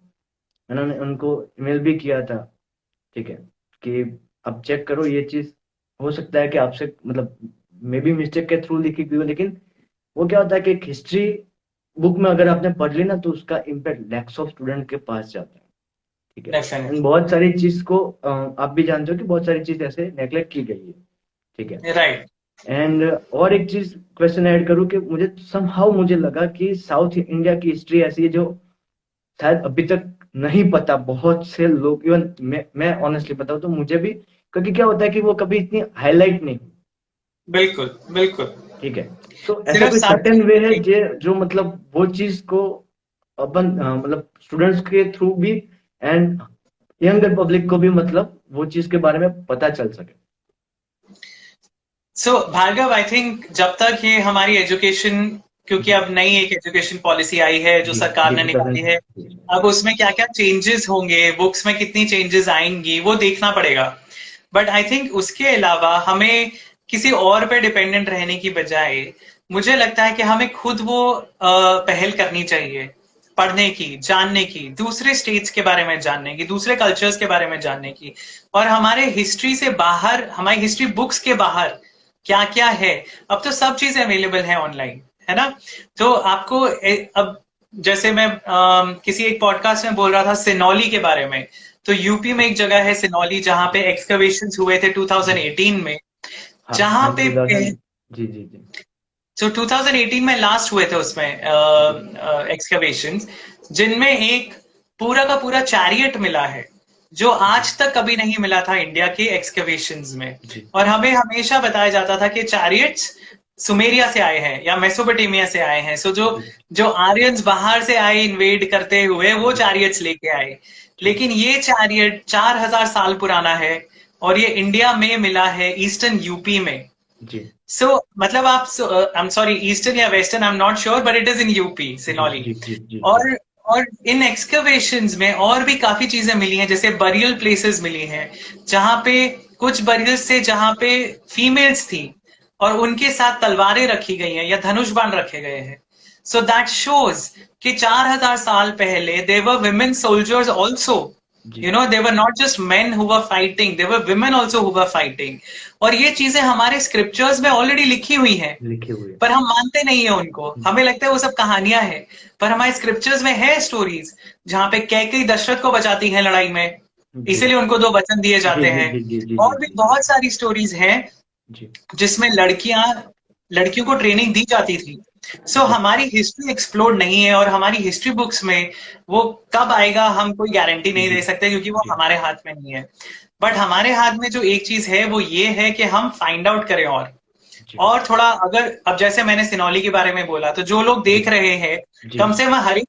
मैंने उनको ईमेल भी किया था, ठीक है, कि अब चेक करो ये चीज, हो सकता है कि आपसे मतलब मे बी मिस्टेक के थ्रू लिखी गई हो, लेकिन वो क्या होता है कि एक हिस्ट्री बुक में अगर आपने पढ़ ली ना, तो उसका इम्पैक्ट लैक्स ऑफ स्टूडेंट के पास जाता है, ठीक है। एंड डेफिनेटली, बहुत सारी चीज को आप भी जानते हो कि बहुत सारी चीज ऐसे नेग्लेक्ट की गई है, ठीक है। राइट। एंड और एक चीज क्वेश्चन ऐड करूँ कि मुझे समहाउ मुझे लगा कि साउथ इंडिया की हिस्ट्री ऐसी है जो शायद अभी तक नहीं पता बहुत से लोग, इवन मैं ऑनेस्टली बताऊं तो मुझे भी, क्योंकि क्या होता है कि वो कभी इतनी हाईलाइट नहीं हुई, बिल्कुल बिल्कुल। ठीक है। सो ऐसा सिर्फ कोई साथ सर्टेन वे है जो मतलब वो चीज को अपन मतलब स्टूडेंट्स के थ्रू भी एंड यंगर पब्लिक को भी मतलब वो चीज के बारे में पता चल सके। सो भार्गव, आई थिंक जब तक ये हमारी एजुकेशन, क्योंकि जी अब नई एक एजुकेशन पॉलिसी आई है जो जी सरकार जी ने 2000। निकाली है, जी अब उसमें क्या क्या चेंजेस होंगे, बुक्स में कितनी चेंजेस आएंगी, वो देखना पड़ेगा। बट आई थिंक उसके अलावा हमें किसी और पे डिपेंडेंट रहने की बजाय मुझे लगता है कि हमें खुद वो पहल करनी चाहिए, पढ़ने की, जानने की, दूसरे स्टेट्स के बारे में जानने की, दूसरे कल्चर्स के बारे में जानने की, और हमारे हिस्ट्री से बाहर, हमारी हिस्ट्री बुक्स के बाहर क्या क्या है। अब तो सब चीजें अवेलेबल है ऑनलाइन, है ना। तो आपको अब जैसे मैं किसी एक पॉडकास्ट में बोल रहा था सिनौली के बारे में, तो यूपी में एक जगह है सिनौली जहां पे एक्सकवेशंस हुए थे जी 2018 में, हाँ जहां मैंने पे 2000। जी जी जी 2018 में लास्ट हुए थे उसमें एक्सकवेशंस, जिनमें एक पूरा का पूरा चैरियट मिला है जो जी आज तक कभी नहीं मिला था इंडिया के एक्सकवेशंस में। जी और हमें हमेशा बताया जाता था कि चैरियट्स सुमेरिया से आए हैं या मेसोपोटामिया से आए हैं, सो जो जी जो आर्यंस बाहर से आए इन्वेड करते हुए वो जी चैरियट्स लेके आए। जी लेकिन ये चैरियट 4000 साल पुराना है और ये इंडिया में मिला है ईस्टर्न यूपी में। जी सो मतलब आप, आई एम सॉरी, ईस्टर्न या western, I am not sure, but it is in UP जी सिनौली। जी जी जी जी और इन एक्सकवेशंस में और भी काफी चीजें मिली हैं, जैसे बरियल प्लेसेस मिली हैं जहां पे कुछ बरियल्स से जहां पे फीमेल्स थी और उनके साथ तलवारें रखी गई हैं या धनुष बाण रखे गए हैं। सो दैट शोज कि 4000 साल पहले देवर विमेन सोल्जर्स ऑल्सो, जी they were not just men who were fighting, they were women also who were fighting। और ये चीजें हमारे स्क्रिप्चर्स में ऑलरेडी लिखी हुई हैं, लिखे हुए। पर हम मानते नहीं है उनको, जी हमें लगता है वो सब कहानियां हैं। पर हमारे स्क्रिप्चर्स में है स्टोरीज जहां पे कैकेयी दशरथ को बचाती हैं लड़ाई में, जी इसीलिए उनको 2 वचन दिए जी जाते जी हैं। जी जी जी जी और भी बहुत सारी स्टोरीज हैं जी जिसमें लड़कियों को ट्रेनिंग दी जाती थी। सो जी हमारी हिस्ट्री एक्सप्लोर नहीं है, और हमारी हिस्ट्री बुक्स में वो कब आएगा हम कोई गारंटी नहीं जी दे सकते, क्योंकि वो जी हमारे हाथ में नहीं है। बट हमारे हाथ में जो एक चीज है वो ये है कि हम फाइंड आउट करें, जी और थोड़ा, अगर अब जैसे मैंने सिनौली के बारे में बोला, तो जो लोग जी देख रहे हैं, जी कम से कम हर एक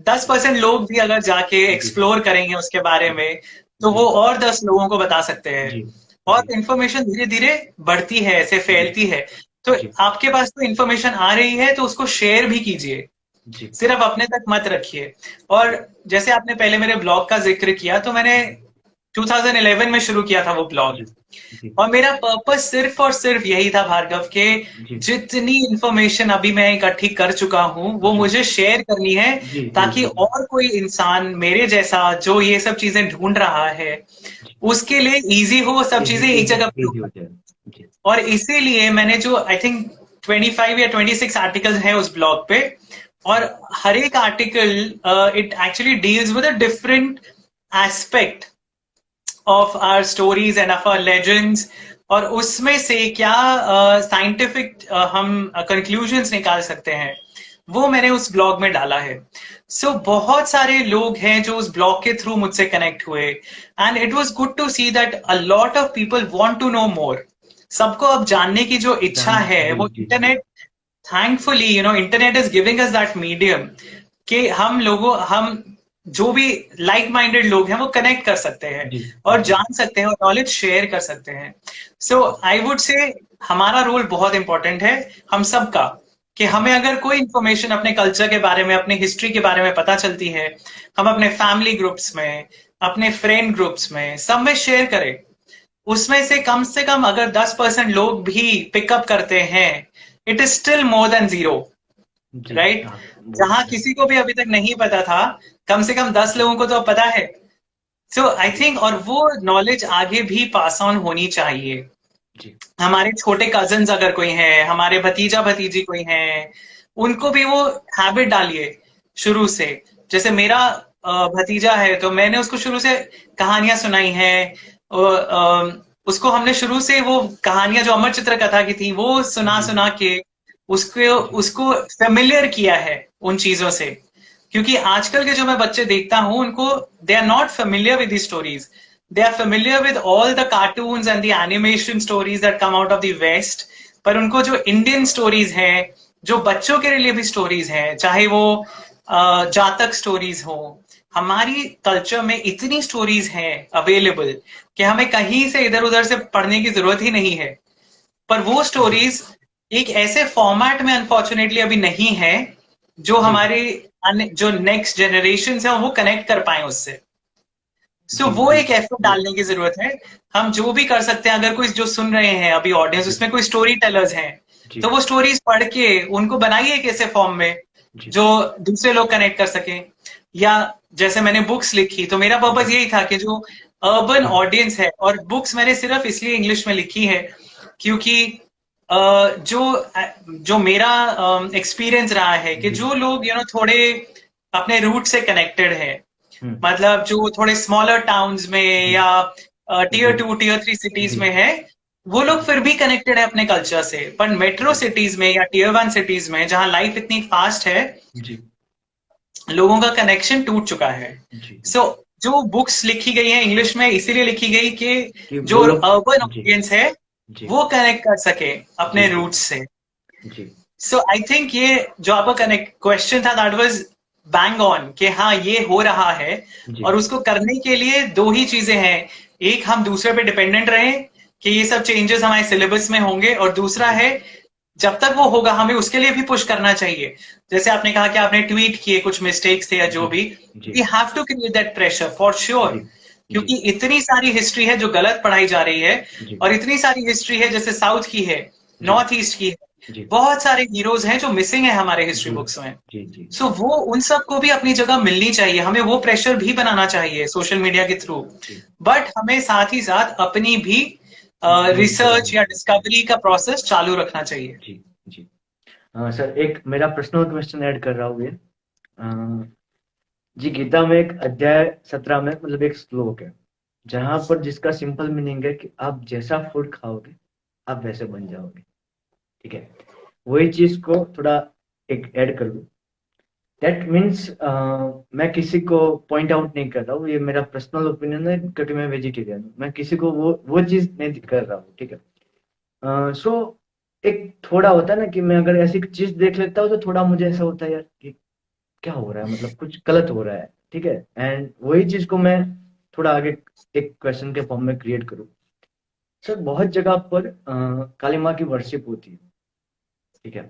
10% लोग भी अगर जाके जी एक्सप्लोर करेंगे उसके बारे में, तो जी वो और 10 लोगों को बता सकते हैं। जी और जी इंफॉर्मेशन धीरे धीरे बढ़ती है, ऐसे जी फैलती है। तो जी आपके पास तो इंफॉर्मेशन आ रही है तो उसको शेयर भी कीजिए, जी सिर्फ अपने तक मत रखिए। और जैसे आपने पहले मेरे ब्लॉग का जिक्र किया, तो मैंने जी 2011 में शुरू किया था वो ब्लॉग, जी जी और मेरा पर्पस सिर्फ और सिर्फ यही था भार्गव के जी जितनी इंफॉर्मेशन अभी मैं इकट्ठी कर चुका हूं वो जी मुझे शेयर करनी है, जी जी ताकि जी और कोई इंसान मेरे जैसा जो ये सब चीजें ढूंढ रहा है जी उसके लिए इजी हो, वो सब इजी चीजें एक इजी जगह पे इजी हो। हो जाए। जी और इसीलिए मैंने जो आई थिंक 25 या 26 आर्टिकल्स हैं उस ब्लॉग पे, और हर एक article it actually deals with a different aspect of our stories and of our legends, और उसमें से क्या साइंटिफिक हम कंक्लूजन्स निकाल सकते हैं, वो मैंने उस ब्लॉग में डाला है. सो बहुत सारे लोग हैं जो उस ब्लॉग के थ्रू मुझसे कनेक्ट हुए, and it was good to see that a lot of people want to know more. सबको अब जानने की जो इच्छा है, वो जी जी internet, thankfully internet is giving us that medium कि हम जो भी लाइक माइंडेड लोग हैं वो कनेक्ट कर सकते हैं जी और जी जान सकते हैं और नॉलेज शेयर कर सकते हैं. सो आई वुड से हमारा रोल बहुत इंपॉर्टेंट है, हम सबका, कि हमें अगर कोई इंफॉर्मेशन अपने कल्चर के बारे में, अपनी हिस्ट्री के बारे में पता चलती है, हम अपने फैमिली ग्रुप्स में, अपने फ्रेंड ग्रुप्स में, सब में शेयर करें. उसमें से कम अगर 10% लोग भी पिकअप करते हैं, it is still more than zero, जी राइट? हाँ, बहुत जहां सही। किसी को भी अभी तक नहीं पता था, कम से कम 10 लोगों को तो पता है. सो आई जी थिंक, और वो नॉलेज आगे भी पास ऑन होनी चाहिए. जी हमारे छोटे कजन्स अगर कोई है, हमारे भतीजा भतीजी कोई है, उनको भी वो हैबिट डालिए शुरू से. जैसे मेरा भतीजा है, तो मैंने उसको शुरू से कहानियां सुनाई हैं. उसको हमने शुरू से वो कहानियां जो अमर चित्र कथा की थी, वो सुना जी सुना के उसको जी उसको फेमिलियर किया है उन चीजों से. क्योंकि आजकल के जो मैं बच्चे देखता हूं, उनको they are not familiar with the stories. They are familiar with all the cartoons and the animation stories that come out of the West. पर उनको जो इंडियन स्टोरीज हैं, जो बच्चों के लिए भी स्टोरीज हैं, चाहे वो जातक स्टोरीज हो, हमारी कल्चर में इतनी स्टोरीज हैं अवेलेबल कि हमें कहीं से इधर उधर से पढ़ने की जरूरत ही नहीं है. पर वो जी स्टोरीज एक ऐसे फॉर्मेट में अनफॉर्चुनेटली अभी नहीं है जो जी हमारे जो नेक्स्ट जनरेशन है वो कनेक्ट कर पाए उससे. सो जी वो जी एक एफर्ट डालने की जरूरत है. हम जो भी कर सकते हैं, अगर कोई जो सुन रहे हैं अभी ऑडियंस, जी उसमें कोई स्टोरी टेलर्स हैं, जी तो वो स्टोरीज पढ़ के उनको बनाइए एक ऐसे फॉर्म में जी जो दूसरे लोग कनेक्ट कर सके. या जैसे मैंने बुक्स लिखी, तो मेरा पर्पज जी यही था कि जो अर्बन हाँ ऑडियंस है, और बुक्स मैंने सिर्फ इसलिए इंग्लिश में लिखी है क्योंकि जो जो मेरा एक्सपीरियंस रहा है कि जी जो लोग थोड़े अपने रूट से कनेक्टेड है, हम्म मतलब जो थोड़े स्मॉलर टाउन्स में जी या जी टीयर 2 टीयर 3 सिटीज जी में है, वो लोग फिर भी कनेक्टेड है अपने कल्चर से. पर मेट्रो जी सिटीज में या टीयर 1 सिटीज में, जहां लाइफ इतनी फास्ट है, जी लोगों का कनेक्शन टूट चुका है. जी सो जो बुक्स लिखी गई है इंग्लिश में, इसीलिए लिखी गई कि कि जो वो लोग अर्बन जी ऑडियंस है जी वो कनेक्ट कर सके जी अपने जी रूट्स से. जी सो आई थिंक ये जो आपका कनेक्ट क्वेश्चन था, दैट वाज बैंग ऑन, कि हाँ ये हो रहा है. जी और उसको करने के लिए दो ही चीजें हैं. एक, हम दूसरे पे डिपेंडेंट रहें कि ये सब चेंजेस हमारे सिलेबस में होंगे, और दूसरा जी है, जब तक वो होगा हमें उसके लिए भी पुश करना चाहिए. जैसे आपने कहा कि आपने ट्वीट किए कुछ मिस्टेक्स थे या जो जी भी, जी we have to create that pressure for sure. जी जी क्योंकि इतनी सारी हिस्ट्री है जो गलत पढ़ाई जा रही है, जी और इतनी सारी हिस्ट्री है जैसे साउथ की है, जी नॉर्थ ईस्ट की है, जी बहुत सारे हीरोज हैं जो मिसिंग है हमारे हिस्ट्री जी बुक्स में. जी जी सो वो उन सबको भी अपनी जगह मिलनी चाहिए. हमें वो प्रेशर भी बनाना चाहिए सोशल मीडिया के थ्रू. जी बट हमें साथ ही साथ अपनी भी नॉलेज रिसर्च बढ़ानी या चाहिए डिस्कवरी का प्रोसेस चालू रखना चाहिए. जी जी सर, एक मेरा पर्सनल क्वेश्चन ऐड कर रहा हूँ ये। जी, गीता में एक अध्याय 17 में मतलब एक श्लोक है जहां पर जिसका सिंपल मीनिंग है कि आप जैसा फूड खाओगे आप वैसे बन जाओगे। ठीक है, वही चीज को थोड़ा एक ऐड कर लूं। दैट मीन्स मैं किसी को पॉइंट आउट नहीं कर रहा हूँ, ये मेरा पर्सनल ओपिनियन है क्योंकि मैं वेजिटेरियन हूँ। मैं किसी को वो चीज नहीं कर रहा हूँ। ठीक है, सो एक थोड़ा होता है ना कि मैं अगर ऐसी चीज देख लेता हूँ तो थोड़ा मुझे ऐसा होता है यार कि क्या हो रहा है, मतलब कुछ गलत हो रहा है। ठीक है, एंड वही चीज को मैं थोड़ा आगे एक क्वेश्चन के फॉर्म में क्रिएट करूँ। सर, बहुत जगह पर काली माँ की वर्शिप होती है। ठीक है,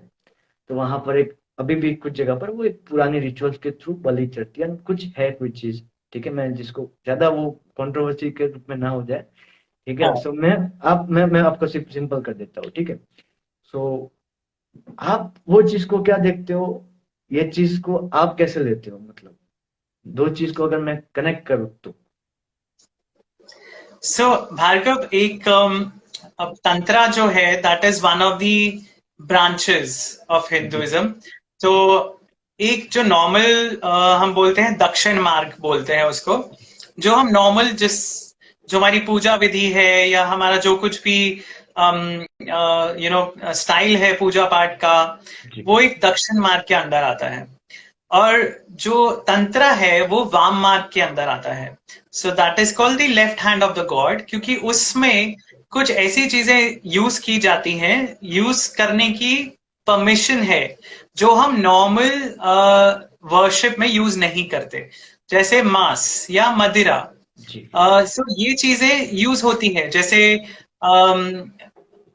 तो वहां पर एक अभी भी कुछ जगह पर वो एक पुरानी रिचुअल्स के थ्रू बलि चढ़ती है, कुछ है कोई चीज। ठीक है, मैं जिसको ज्यादा वो कंट्रोवर्सी के रूप में ना हो जाए। ठीक है, हाँ. सो मैं आपको सिंपल कर देता हूँ। ठीक है, सो आप वो चीज को क्या देखते हो, ये चीज को आप कैसे लेते हो, मतलब दो चीज को अगर मैं कनेक्ट करूँ तो। सो भार्गव, एक अब तंत्रा जो है, that is one of the branches of जी हिंदुइज्म. तो एक जो नॉर्मल हम बोलते हैं दक्षिण मार्ग बोलते हैं उसको, जो हम नॉर्मल जो हमारी पूजा विधि है या हमारा जो कुछ भी स्टाइल है पूजा पाठ का, जी वो एक दक्षिण मार्ग के अंदर आता है। और जो तंत्र है वो वाम मार्ग के अंदर आता है। So that is called the left hand of the God, क्योंकि उसमें कुछ ऐसी चीजें यूज की जाती हैं, यूज करने की परमिशन है, जो हम नॉर्मल वर्शिप में यूज नहीं करते, जैसे मांस या मदिरा। जी सो ये चीजें यूज होती है, जैसे अम,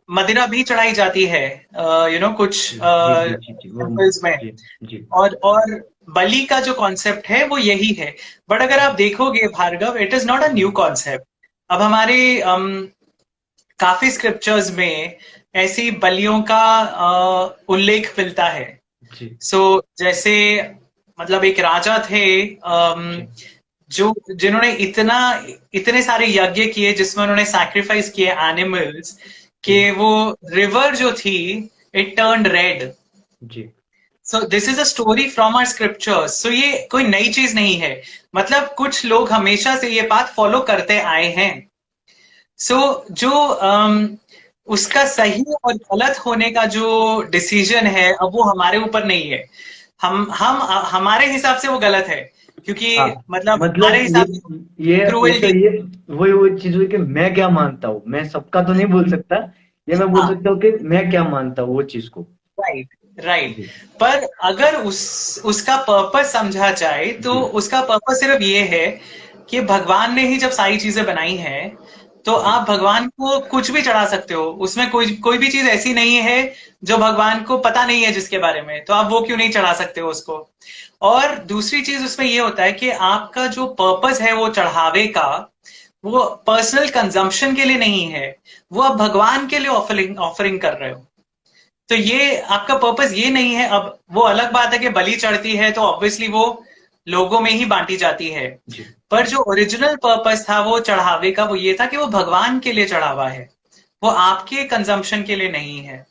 मदिरा भी चढ़ाई जाती है कुछ जी जी जी जी जी वो टेम्पल्स में। जी जी और बलि का जो कॉन्सेप्ट है वो यही है। बट अगर आप देखोगे Bhargav, it is not a new concept. अब हमारे काफी स्क्रिप्चर्स में ऐसी बलियों का उल्लेख मिलता है। जी सो जैसे मतलब एक राजा थे जी जो जिन्होंने इतने सारे यज्ञ किए जिसमें उन्होंने सैक्रिफाइस किए एनिमल्स, कि जी वो रिवर जो थी, इट टर्न रेड। जी so this is a story from our scriptures. So ये कोई नई चीज नहीं है, मतलब कुछ लोग हमेशा से ये बात फॉलो करते आए हैं। सो जो उसका सही और गलत होने का जो डिसीजन है, अब वो हमारे ऊपर नहीं है। हम हमारे हिसाब से वो गलत है, क्योंकि हाँ मतलब हमारे मतलब हिसाब से ये तो क्रूएल्टी। ये वो चीज हुई कि मैं क्या मानता हूँ, मैं सबका तो नहीं बोल सकता। ये मैं बोल हाँ, सकता हूँ कि मैं क्या मानता हूँ वो चीज को। Right right. जी पर अगर उसका पर्पस समझा जाए तो जी उसका पर्पस सिर्फ ये है कि भगवान ने ही जब सारी चीजें बनाई हैं, तो जी आप भगवान को कुछ भी चढ़ा सकते हो। उसमें कोई कोई भी चीज ऐसी नहीं है जो भगवान को पता नहीं है जिसके बारे में, तो आप वो क्यों नहीं चढ़ा सकते हो उसको। और दूसरी चीज उसमें ये होता है कि आपका जो पर्पस है वो चढ़ावे का, वो पर्सनल कंजम्पशन के लिए नहीं है, वो आप भगवान के लिए ऑफरिंग ऑफरिंग कर रहे हो। तो ये आपका पर्पस ये नहीं है। अब वो अलग बात है कि बलि चढ़ती है तो ऑब्वियसली वो लोगों में ही बांटी जाती है, जी पर जो ओरिजिनल पर्पस था वो चढ़ावे का, वो ये था कि वो भगवान के लिए चढ़ावा है, वो आपके कंजम्पशन के लिए नहीं है।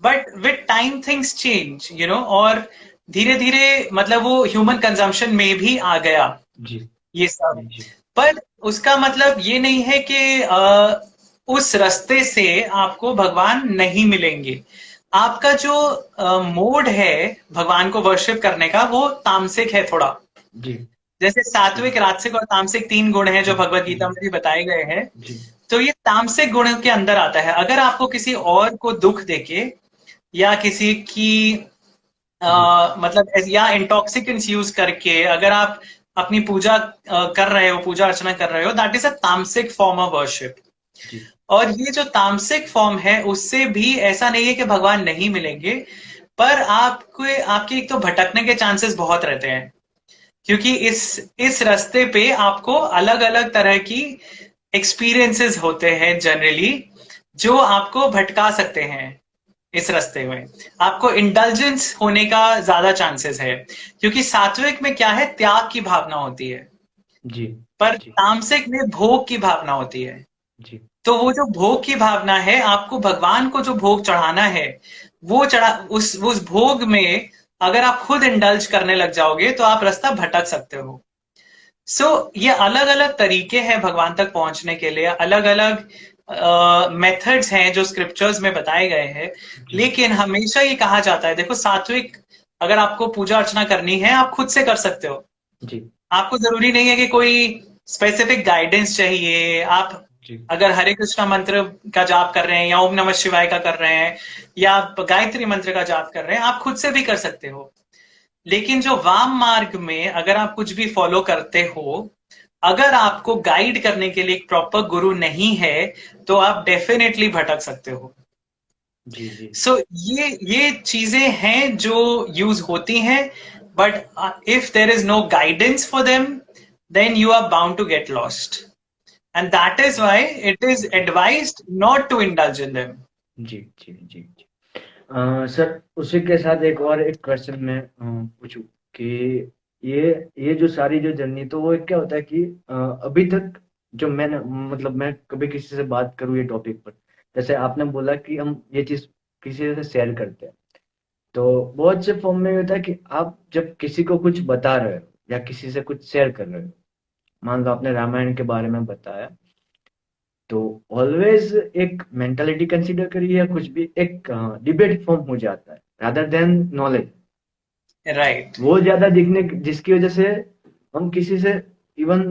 But with time things change, और धीरे धीरे मतलब वो ह्यूमन कंजम्पशन में भी आ गया जी ये सब। जी पर उसका मतलब ये नहीं है कि उस रास्ते से आपको भगवान नहीं मिलेंगे। आपका जो मोड है भगवान को वर्शिप करने का, वो तामसिक है थोड़ा। जी जैसे जी सात्विक, राजसिक और तामसिक 3 गुण हैं जो जी भगवत गीता जी में भी बताए गए हैं। जी तो ये तामसिक गुण के अंदर आता है। अगर आपको किसी और को दुख देके, या किसी की जी मतलब या इंटॉक्सिकेंट्स यूज करके अगर आप अपनी पूजा कर रहे हो, पूजा अर्चना कर रहे हो, दैट इज अ तामसिक फॉर्म ऑफ वर्शिप। जी और ये जो तामसिक फॉर्म है, उससे भी ऐसा नहीं है कि भगवान नहीं मिलेंगे, पर आपको आपके एक तो भटकने के चांसेस बहुत रहते हैं, क्योंकि इस रास्ते पे आपको अलग अलग तरह की एक्सपीरियंसेस होते हैं जनरली, जो आपको भटका सकते हैं इस रास्ते में। आपको इंडल्जेंस होने का ज्यादा चांसेस है, क्योंकि सात्विक में क्या है, त्याग की भावना होती है, जी पर जी तामसिक में भोग की भावना होती है। जी तो वो जो भोग की भावना है, आपको भगवान को जो भोग चढ़ाना है, वो चढ़ा उस भोग में अगर आप खुद इंडल्ज करने लग जाओगे तो आप रास्ता भटक सकते हो। ये अलग अलग तरीके हैं भगवान तक पहुंचने के लिए, अलग अलग मेथड्स हैं जो स्क्रिप्चर्स में बताए गए हैं। जी लेकिन हमेशा ये कहा जाता है, देखो सात्विक, अगर आपको पूजा अर्चना करनी है आप खुद से कर सकते हो। जी आपको जरूरी नहीं है कि कोई स्पेसिफिक गाइडेंस चाहिए। आप जी अगर हरे कृष्णा मंत्र का जाप कर रहे हैं, या ओम नमः शिवाय का कर रहे हैं, या आप गायत्री मंत्र का जाप कर रहे हैं, आप खुद से भी कर सकते हो। लेकिन जो वाम मार्ग में अगर आप कुछ भी फॉलो करते हो, अगर आपको गाइड करने के लिए एक प्रॉपर गुरु नहीं है, तो आप डेफिनेटली भटक सकते हो। जी जी ये चीजें हैं जो यूज होती हैं, but if there is no guidance for them, then you are bound to get lost, and that is why it is जी advised not to indulge in them. जी जी जी जी सर उसी के साथ एक और एक क्वेश्चन मैं पूछूं कि ये जो सारी जो जर्नी, तो वो क्या होता है कि अभी तक जो मैंने मतलब मैं कभी किसी से बात करूं ये टॉपिक पर, जैसे आपने बोला कि हम ये चीज किसी से शेयर करते हैं, तो बहुत से फॉर्म में होता है कि आप जब किसी को कुछ बता रहे हो या किसी से कुछ शेयर कर रहे हो, मान लो आपने रामायण के बारे में बताया, तो ऑलवेज एक मेंटालिटी कंसीडर करिए या कुछ भी, एक डिबेट फॉर्म हो जाता है रादर देन नॉलेज। राइट। वो ज्यादा दिखने जिसकी वजह से हम किसी से इवन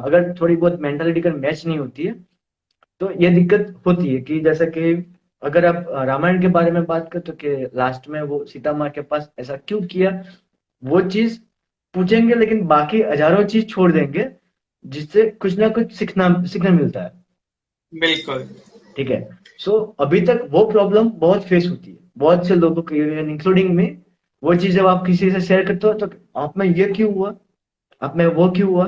अगर थोड़ी बहुत मेंटालिटी का मैच नहीं होती है तो ये दिक्कत होती है कि जैसा कि अगर आप रामायण के बारे में बात करते, तो कि लास्ट में वो सीता माँ के पास ऐसा क्यों किया, वो चीज पूछेंगे लेकिन बाकी हजारों चीज छोड़ देंगे जिससे कुछ ना कुछ सीखना सीखना मिलता है। बिल्कुल। ठीक है। सो अभी तक वो प्रॉब्लम बहुत फेस होती है बहुत से लोगों को, इंक्लूडिंग में। वो चीज जब आप किसी से शेयर करते हो तो आप में ये क्यों हुआ, आप में वो क्यों हुआ।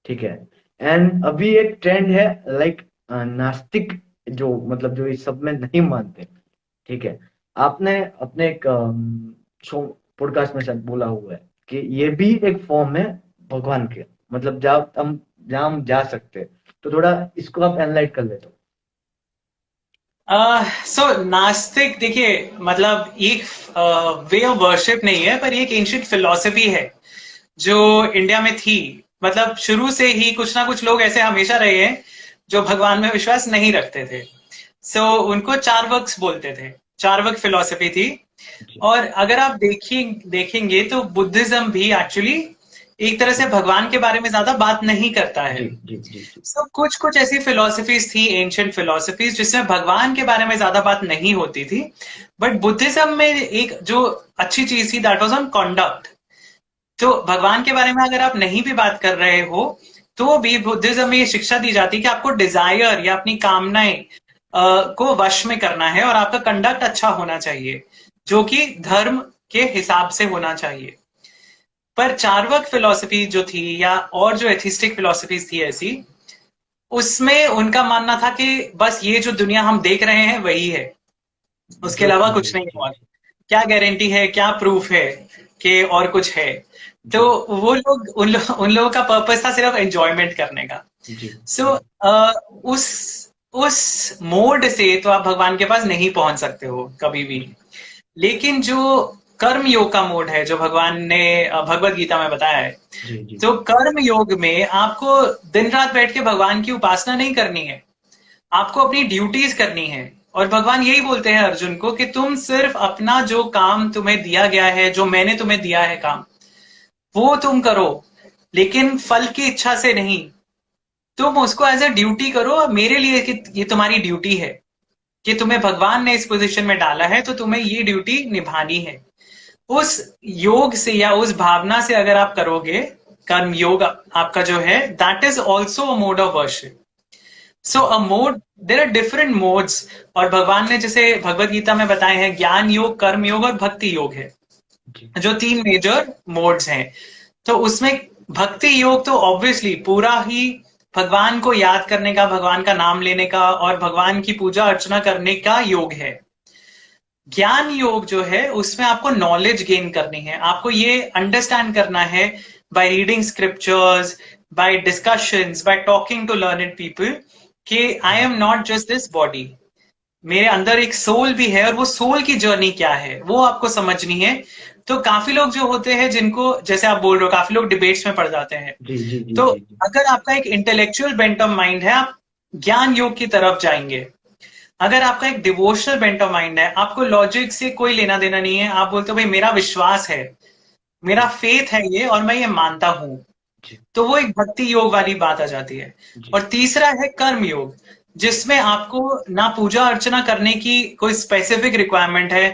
ठीक है। एंड अभी एक ट्रेंड है लाइक नास्तिक, जो मतलब जो इस सब में नहीं मानते। ठीक है। आपने अपने एक शो पॉडकास्ट में शायद बोला हुआ है कि ये भी एक फॉर्म है भगवान के, मतलब जहाँ हम जा सकते हैं। तो थोड़ा इसको आप एनालाइज कर लेते हो। सो नास्तिक देखिए, मतलब एक वे ऑफ वर्शिप नहीं है, पर ये एक एंशिएंट फिलॉसफी है जो इंडिया में थी। मतलब शुरू से ही कुछ ना कुछ लोग ऐसे हमेशा रहे हैं जो भगवान में विश्वास नहीं रखते थे। सो उनको चार्वक्स बोलते थे, चार्वक फिलॉसफी थी। जी और अगर आप देखेंगे तो बुद्धिज्म भी एक्चुअली एक तरह से भगवान के बारे में ज्यादा बात नहीं करता है। जी जी जी जी सब कुछ कुछ ऐसी फिलोसफीज थी, एंशियंट फिलोसफीज, जिसमें भगवान के बारे में ज्यादा बात नहीं होती थी। बट बुद्धिज्म में एक जो अच्छी चीज थी, दैट वाज ऑन कॉन्डक्ट। तो भगवान के बारे में अगर आप नहीं भी बात कर रहे हो तो भी बुद्धिज्म में ये शिक्षा दी जाती है कि आपको डिजायर या अपनी कामनाएं को वश में करना है, और आपका कंडक्ट अच्छा होना चाहिए, जो कि धर्म के हिसाब से होना चाहिए। पर चार्वक फिलोसफी जो थी, या और जो एथिस्टिक फिलोसफीज थी ऐसी, उसमें उनका मानना था कि बस ये जो दुनिया हम देख रहे हैं वही है, उसके जो अलावा जी कुछ नहीं जी हुआ। क्या गारंटी है, क्या प्रूफ है कि और कुछ है। तो जी वो लोग उन लोगों का पर्पस था सिर्फ एंजॉयमेंट करने का। जी सो उस मोड से तो आप भगवान के पास नहीं पहुंच सकते हो कभी भी। लेकिन जो कर्म योग का मोड है, जो भगवान ने भगवत गीता में बताया है, जी जी तो कर्म योग में आपको दिन रात बैठ के भगवान की उपासना नहीं करनी है, आपको अपनी ड्यूटीज करनी है। और भगवान यही बोलते हैं अर्जुन को कि तुम सिर्फ अपना जो काम तुम्हें दिया गया है, जो मैंने तुम्हें दिया है काम, वो तुम करो, लेकिन फल की इच्छा से नहीं। तुम उसको एज अ ड्यूटी करो मेरे लिए, कि ये तुम्हारी ड्यूटी है, कि तुम्हें भगवान ने इस पोजीशन में डाला है तो तुम्हें ये ड्यूटी निभानी है। उस योग से या उस भावना से अगर आप करोगे, कर्म योग आपका जो है, that is also a mode of worship. So a mode, there are different modes. और भगवान ने जैसे भगवत गीता में बताए हैं, ज्ञान योग, कर्म योग और भक्ति योग है, जी जो तीन मेजर मोड्स हैं। तो उसमें भक्ति योग तो ऑब्वियसली पूरा ही भगवान को याद करने का, भगवान का नाम लेने का और भगवान की पूजा अर्चना करने का योग है। ज्ञान योग जो है उसमें आपको नॉलेज गेन करनी है, आपको ये अंडरस्टैंड करना है by reading scriptures, by discussions, by talking to learned people, कि I am not just this body, मेरे अंदर एक सोल भी है, और वो सोल की जर्नी क्या है वो आपको समझनी है। तो काफी लोग जो होते हैं, जिनको जैसे आप बोल रहे हो, काफी लोग डिबेट्स में पड़ जाते हैं। जी जी जी तो जी जी अगर आपका एक इंटेलेक्चुअल बेंट ऑफ माइंड है, आप ज्ञान योग की तरफ जाएंगे। अगर आपका एक डिवोशनल बेंट ऑफ माइंड है, आपको लॉजिक से कोई लेना देना नहीं है, आप बोलते हो भाई मेरा विश्वास है, मेरा फेथ है ये, और मैं ये मानता हूं, जी तो वो एक भक्ति योग वाली बात आ जाती है। जी और तीसरा है कर्म योग, जिसमें आपको ना पूजा अर्चना करने की कोई स्पेसिफिक रिक्वायरमेंट है,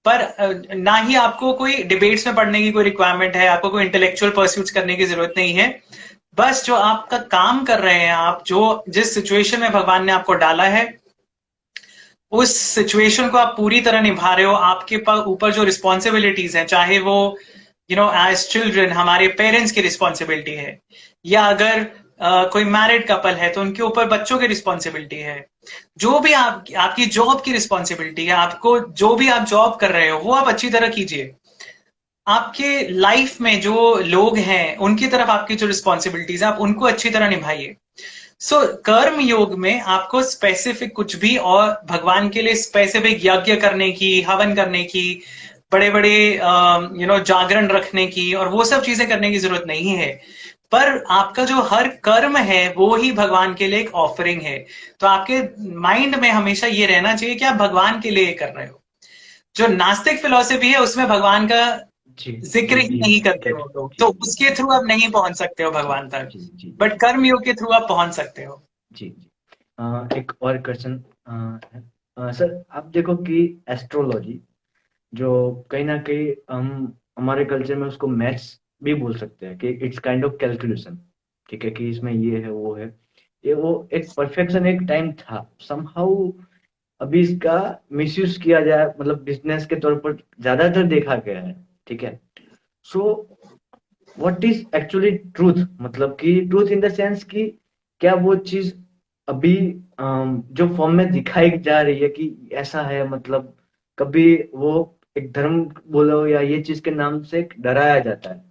पर ना ही आपको कोई डिबेट्स में पढ़ने की कोई रिक्वायरमेंट है, आपको कोई इंटेलेक्चुअल परस्यूट्स करने की जरूरत नहीं है। बस जो आपका काम कर रहे हैं, आप जो जिस सिचुएशन में भगवान ने आपको डाला है, उस सिचुएशन को आप पूरी तरह निभा रहे हो। आपके पास ऊपर जो रिस्पॉन्सिबिलिटीज हैं, चाहे वो एज चिल्ड्रन हमारे पेरेंट्स की रिस्पॉन्सिबिलिटी है, या अगर कोई मैरिड कपल है तो उनके ऊपर बच्चों की रिस्पॉन्सिबिलिटी है, जो भी आपकी जॉब की रिस्पॉन्सिबिलिटी है, आपको जो भी आप जॉब कर रहे हो वो आप अच्छी तरह कीजिए। आपके लाइफ में जो लोग हैं उनकी तरफ आपकी जो रिस्पॉन्सिबिलिटीज है, आप उनको अच्छी तरह निभाइए। सो कर्म योग में आपको स्पेसिफिक कुछ भी, और भगवान के लिए स्पेसिफिक यज्ञ करने की, हवन करने की, बड़े बड़े जागरण रखने की और वो सब चीजें करने की जरूरत नहीं है। पर आपका जो हर कर्म है वो ही भगवान के लिए एक ऑफरिंग है। तो आपके माइंड में हमेशा ये रहना चाहिए कि आप भगवान के लिए कर रहे हो। जो नास्तिक फिलॉसफी है उसमें भगवान का जी जिक्र जी ही जी नहीं करते गेट वो लोग, जी तो जी उसके थ्रू आप नहीं पहुंच सकते हो जी भगवान तक। जी जी जी बट कर्म योग के थ्रू आप पहुंच सकते हो। जी जी एक और क्वेश्चन है सर, आप देखो कि एस्ट्रोलॉजी जो कहीं ना कहीं हम हमारे कल्चर में उसको मैथ्स भी बोल सकते हैं कि इट्स काइंड ऑफ कैलकुलेशन, ठीक है, कि इसमें ये है वो है, ये वो एक परफेक्शन एक टाइम था समहाउ। अभी इसका मिसयूज किया जाए, मतलब बिजनेस के तौर पर ज्यादातर देखा गया है, ठीक है। So what is actually truth, मतलब कि ट्रूथ इन द सेंस कि क्या वो चीज अभी जो फॉर्म में दिखाई जा रही है कि ऐसा है, मतलब कभी वो एक धर्म बोलो या ये चीज के नाम से डराया जाता है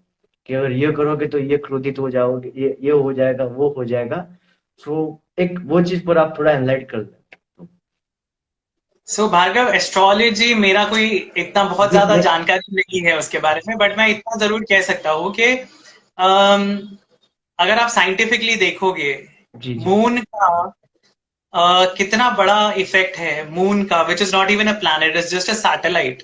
कि अगर ये करोगे तो ये क्रोधित हो जाओगे, ये हो जाएगा वो हो जाएगा। सो एक वो चीज पर आप थोड़ा एनलाइट कर दें। सो भार्गव, एस्ट्रोलॉजी मेरा कोई इतना बहुत जी ज्यादा मैं जानकारी नहीं है उसके बारे में, बट मैं इतना जरूर कह सकता हूँ कि अम, अगर आप साइंटिफिकली देखोगे, जी जी मून का कितना बड़ा इफेक्ट है मून का, विच is not even a planet, is just a satellite.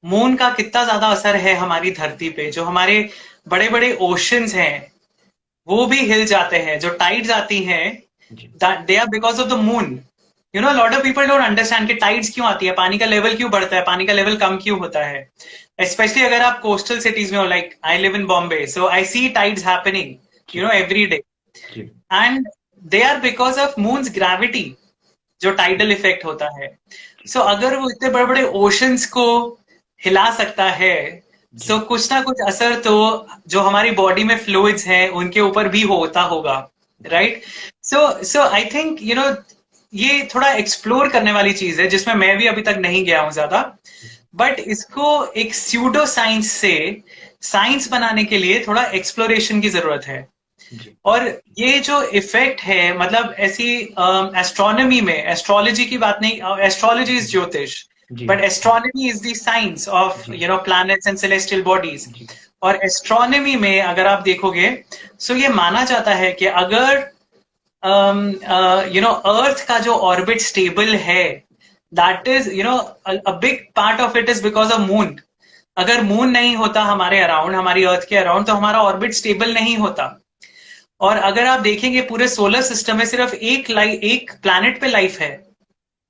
Moon का कितना ज्यादा असर है हमारी धरती पे। जो हमारे बड़े बड़े ओशंस हैं वो भी हिल जाते हैं। जो टाइड्स आती हैं, जी they are because of the moon. Lot of people don't understand कि टाइड्स क्यों आती है, पानी का लेवल क्यों बढ़ता है, पानी का लेवल कम क्यों होता है। स्पेशली अगर आप कोस्टल सिटीज में हो, like I live in Bombay, so I see tides happening जी एवरी डे। जी and they are because of moon's gravity, जो टाइडल इफेक्ट होता है। सो अगर वो इतने बड़े बड़े ओशंस को हिला सकता है, सो जी कुछ ना कुछ असर तो जो हमारी बॉडी में फ्लूइड्स हैं उनके ऊपर भी होता होगा, जी राइट। सो आई थिंक ये थोड़ा एक्सप्लोर करने वाली चीज है जिसमें मैं भी अभी तक नहीं गया हूं ज्यादा। बट इसको एक स्यूडो साइंस से साइंस बनाने के लिए थोड़ा एक्सप्लोरेशन की जरूरत है। जी और ये जो इफेक्ट है, मतलब ऐसी एस्ट्रोनॉमी में, एस्ट्रोलॉजी की बात नहीं, एस्ट्रोलॉजी इज ज्योतिष, जी but astronomy is the science of जी प्लैनेट्स एंड सेलेस्टियल बॉडीज। जी और एस्ट्रोनॉमी में अगर आप देखोगे, सो ये माना जाता है कि अगर अर्थ का जो ऑर्बिट स्टेबल है, that is a big part of it is because of moon. अगर मून नहीं होता हमारे अराउंड, हमारी अर्थ के अराउंड, तो हमारा ऑर्बिट स्टेबल नहीं होता। और अगर आप देखेंगे पूरे सोलर सिस्टम में सिर्फ एक प्लैनेट पे लाइफ है।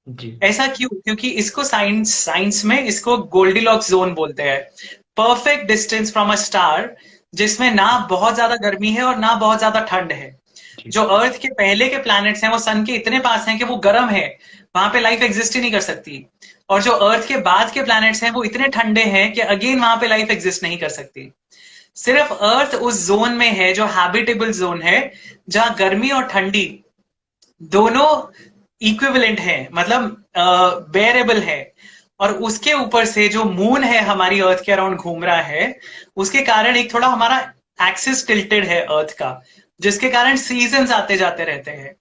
जी ऐसा क्यों? क्योंकि इसको साइंस साइंस में इसको गोल्डीलॉक्स जोन बोलते हैं। Perfect distance from a star, जिसमें ना बहुत ज्यादा गर्मी है और ना बहुत ज्यादा ठंड है। जी जो अर्थ के पहले के प्लैनेट्स हैं वो सन के इतने पास हैं कि वो गर्म है, वहां पे लाइफ एग्जिस्ट ही नहीं कर सकती। और जो अर्थ के बाद के प्लैनेट्स हैं वो इतने ठंडे हैं कि अगेन वहां पे लाइफ एग्जिस्ट नहीं कर सकती। सिर्फ अर्थ उस जोन में है जो हैबिटेबल जोन है, जहां गर्मी और ठंडी दोनों इक्विवेलेंट है, मतलब बेयरेबल है। और उसके ऊपर से जो मून है हमारी अर्थ के अराउंड घूम रहा है, उसके कारण एक थोड़ा हमारा एक्सिस टिल्टेड है अर्थ का, जिसके कारण सीजन आते जाते रहते हैं।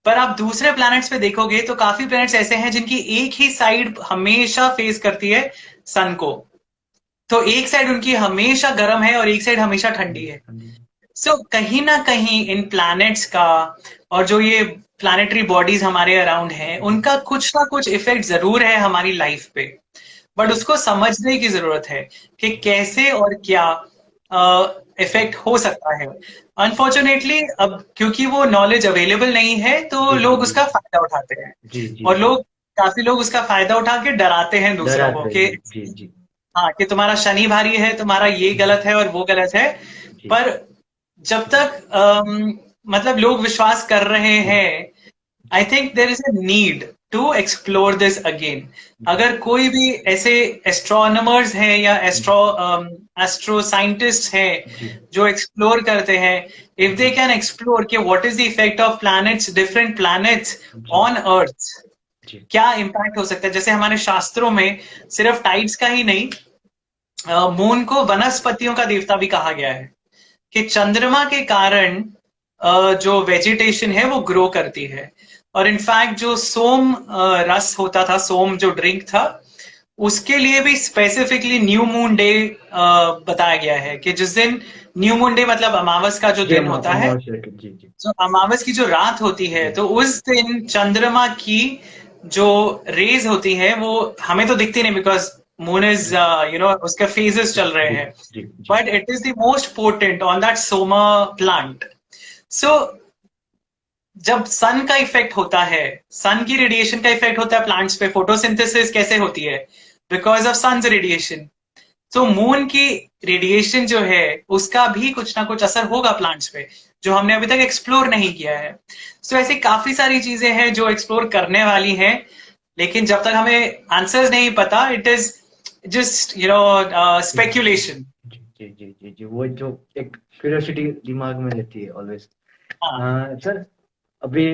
पर आप दूसरे प्लैनेट्स पे देखोगे तो काफी प्लैनेट्स ऐसे हैं जिनकी एक ही साइड हमेशा फेस करती है सन को। तो एक साइड उनकी हमेशा गर्म है और एक साइड हमेशा ठंडी है। सो कहीं ना कहीं इन प्लैनेट्स का और जो ये प्लैनेटरी बॉडीज हमारे अराउंड हैं, उनका कुछ ना कुछ इफेक्ट जरूर है हमारी लाइफ पे। बट उसको समझने की जरूरत है कि कैसे और क्या इफेक्ट हो सकता है। अनफॉर्चुनेटली अब क्योंकि वो नॉलेज अवेलेबल नहीं है, तो जी जी लोग जी उसका फायदा उठाते हैं। जी जी और जी काफी लोग उसका फायदा उठा के डराते हैं दूसरों को डराते कि हैं जी जी हाँ, कि तुम्हारा शनि भारी है, तुम्हारा ये गलत है और वो गलत है। जी पर जब तक मतलब लोग विश्वास कर रहे हैं, आई जी think there is a need to explore this again. जी अगर कोई भी ऐसे एस्ट्रोनॉमर्स हैं या एस्ट्रो साइंटिस्ट हैं जी जो एक्सप्लोर करते हैं, इफ दे कैन एक्सप्लोर कि what is the effect of planets, different planets जी ऑन अर्थ, जी क्या इम्पैक्ट हो सकता है। जैसे हमारे शास्त्रों में सिर्फ टाइड्स का ही नहीं, मून को वनस्पतियों का देवता भी कहा गया है, कि चंद्रमा के कारण जो वेजिटेशन है वो ग्रो करती है। और इनफैक्ट जो सोम रस होता था, सोम जो ड्रिंक था, उसके लिए भी स्पेसिफिकली न्यू मून डे बताया गया है कि जिस दिन न्यू मून डे मतलब अमावस का जो जी दिन होता है, जी जी जो अमावस की जो रात होती है, तो उस दिन चंद्रमा की जो रेज होती है वो हमें तो दिखती नहीं, बिकॉज मून इज उसके फेजेस चल रहे जी हैं, जी जी but it is the most potent on that soma plant. So जब सन का इफेक्ट होता है, सन की रेडिएशन का इफेक्ट होता है प्लांट्स पे, फोटोसिंथेसिस कैसे होती है? Because of sun's radiation. तो मून की रेडिएशन जो है उसका भी कुछ ना कुछ असर होगा प्लांट्स पे, जो हमने अभी तक एक्सप्लोर नहीं किया है. सो ऐसी काफी सारी चीजें हैं जो एक्सप्लोर करने वाली हैं, लेकिन जब तक हमें आंसर्स नहीं पता, इट इज जस्ट स्पेक्यूलेशन. जी जी जी जी जी वो जो एक क्यूरियोसिटी दिमाग में रहती है ऑलवेज. हाँ. सर, अभी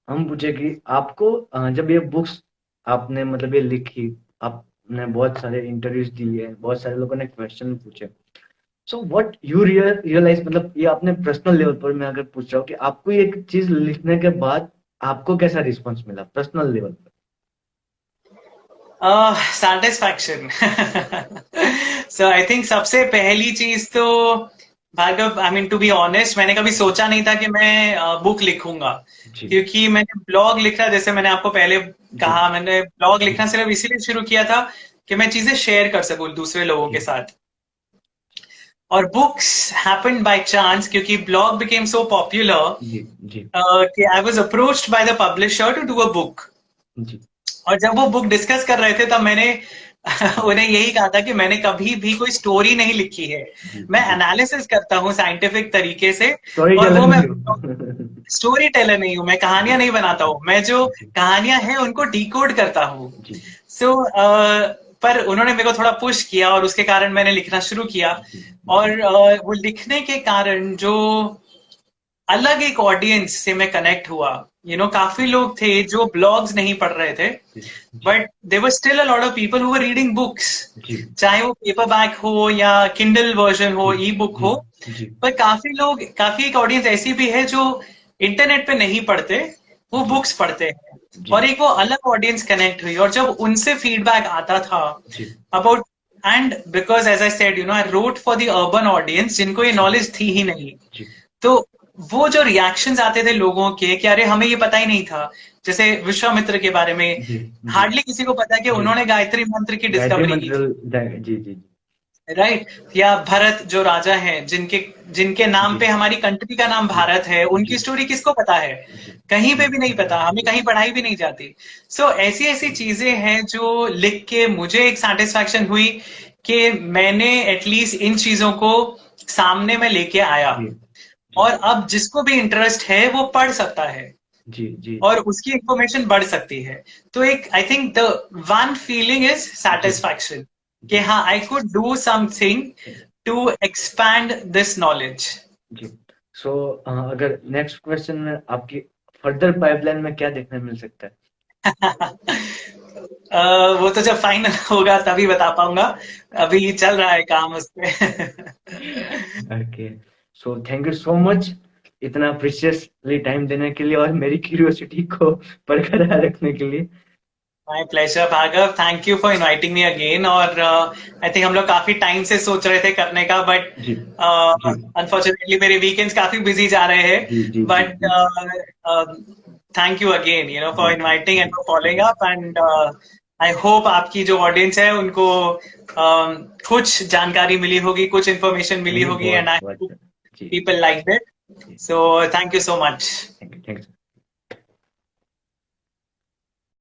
हम पूछे कि आपको जब ये बुक्स आपने मतलब ये लिखी, आपने बहुत सारे इंटरव्यूज दिए, बहुत सारे लोगों ने क्वेश्चन पूछे, सो व्हाट यू रियलाइज, मतलब ये आपने पर्सनल लेवल पर मैं अगर पूछ रहा हूँ कि आपको ये एक चीज लिखने के बाद आपको कैसा रिस्पॉन्स मिला पर्सनल लेवल पर? सैटिस्फैक्शन. सो आई थिंक सबसे पहली चीज तो, Bhargav, I mean to be honest, मैंने कभी सोचा नहीं था कि मैं बुक लिखूंगा, जी क्योंकि मैंने ब्लॉग लिखना, जैसे मैंने आपको पहले जी कहा, मैंने ब्लॉग जी लिखना सिर्फ इसीलिए शुरू किया था कि मैं चीजें शेयर कर सकूं दूसरे लोगों जी के साथ. और बुक्स हैपेंड बाय चांस, क्योंकि ब्लॉग बिकेम सो पॉपुलर जी जी कि I was approached by the publisher to do a book. जी और जब वो बुक डिस्कस कर रहे थे तब मैंने उन्हें यही कहा था कि मैंने कभी भी कोई स्टोरी नहीं लिखी है. जी मैं जी एनालिसिस करता हूँ साइंटिफिक तरीके से, स्टोरी और टेलर वो मैं नहीं हो. स्टोरी टेलर नहीं हूँ, मैं जी कहानियां नहीं बनाता हूँ, मैं जो जी कहानियां हैं उनको डिकोड करता हूँ. जी सो पर उन्होंने मेरे को थोड़ा पुश किया और उसके कारण मैंने लिखना शुरू किया. जी जी और वो लिखने के कारण जो अलग एक ऑडियंस से मैं कनेक्ट हुआ, काफी लोग थे जो ब्लॉग्स नहीं पढ़ रहे थे, जी जी but there were still a lot of people who were reading books, जी चाहे वो पेपरबैक हो या किंडल वर्जन हो, जी ई बुक जी हो. जी पर काफी एक ऑडियंस ऐसी भी है जो इंटरनेट पे नहीं पढ़ते, वो जी बुक्स पढ़ते हैं. जी और एक वो अलग ऑडियंस कनेक्ट हुई, और जब उनसे फीडबैक आता था जी about, and because as I said, I wrote for the urban audience जिनको ये नॉलेज थी ही नहीं, जी तो वो जो रिएक्शंस आते थे लोगों के कि अरे हमें ये पता ही नहीं था, जैसे विश्वामित्र के बारे में जी जी हार्डली किसी को पता है कि जी उन्होंने गायत्री मंत्र की गायत्री डिस्कवरी की मंत्र. थी, जी जी राइट? या भरत जो राजा हैं, जिनके जिनके नाम जी पे हमारी कंट्री का नाम जी भारत है, जी उनकी स्टोरी किसको पता है? जी कहीं पे भी नहीं पता, हमें जी कहीं पढ़ाई भी नहीं जाती. सो ऐसी ऐसी चीजें हैं जो लिख के मुझे एक सेटिस्फैक्शन हुई कि मैंने एटलीस्ट इन चीजों को सामने में लेके आया, जी जी और अब जिसको भी इंटरेस्ट है वो पढ़ सकता है जी जी और जी उसकी इंफॉर्मेशन बढ़ सकती है. तो एक, I think the one feeling is जी सेटिस्फैक्शन कि जी हाँ, I could do something to expand this knowledge. जी. सो अगर नेक्स्ट क्वेश्चन में आपकी फर्दर पाइपलाइन में क्या देखने मिल सकता है? वो तो जब फाइनल होगा तभी बता पाऊंगा, अभी चल रहा है काम उस पे. Okay. So thank you so much इतना प्रीशियसली टाइम देने के लिए और मेरी क्यूरियोसिटी को बरकरार रखने के लिए. My pleasure Bhargav, thank you for inviting me again. और आई थिंक हम लोग काफी टाइम से सोच रहे थे करने का, बट जी जी अनफॉर्चुनेटली मेरे वीकेंड्स काफी बिजी जा रहे हैं. जी जी जी बट थैंक यू अगेन, जी फॉर जी इनवाइटिंग जी एंड फॉर फॉलोइंग जी अप. एंड आई होप आपकी जो ऑडियंस है उनको कुछ जानकारी मिली होगी, कुछ इन्फॉर्मेशन मिली नहीं, होगी, बहुत एंड आई बहुत होप सर. जी पीपल लाइक इट. जी. So thank you so much.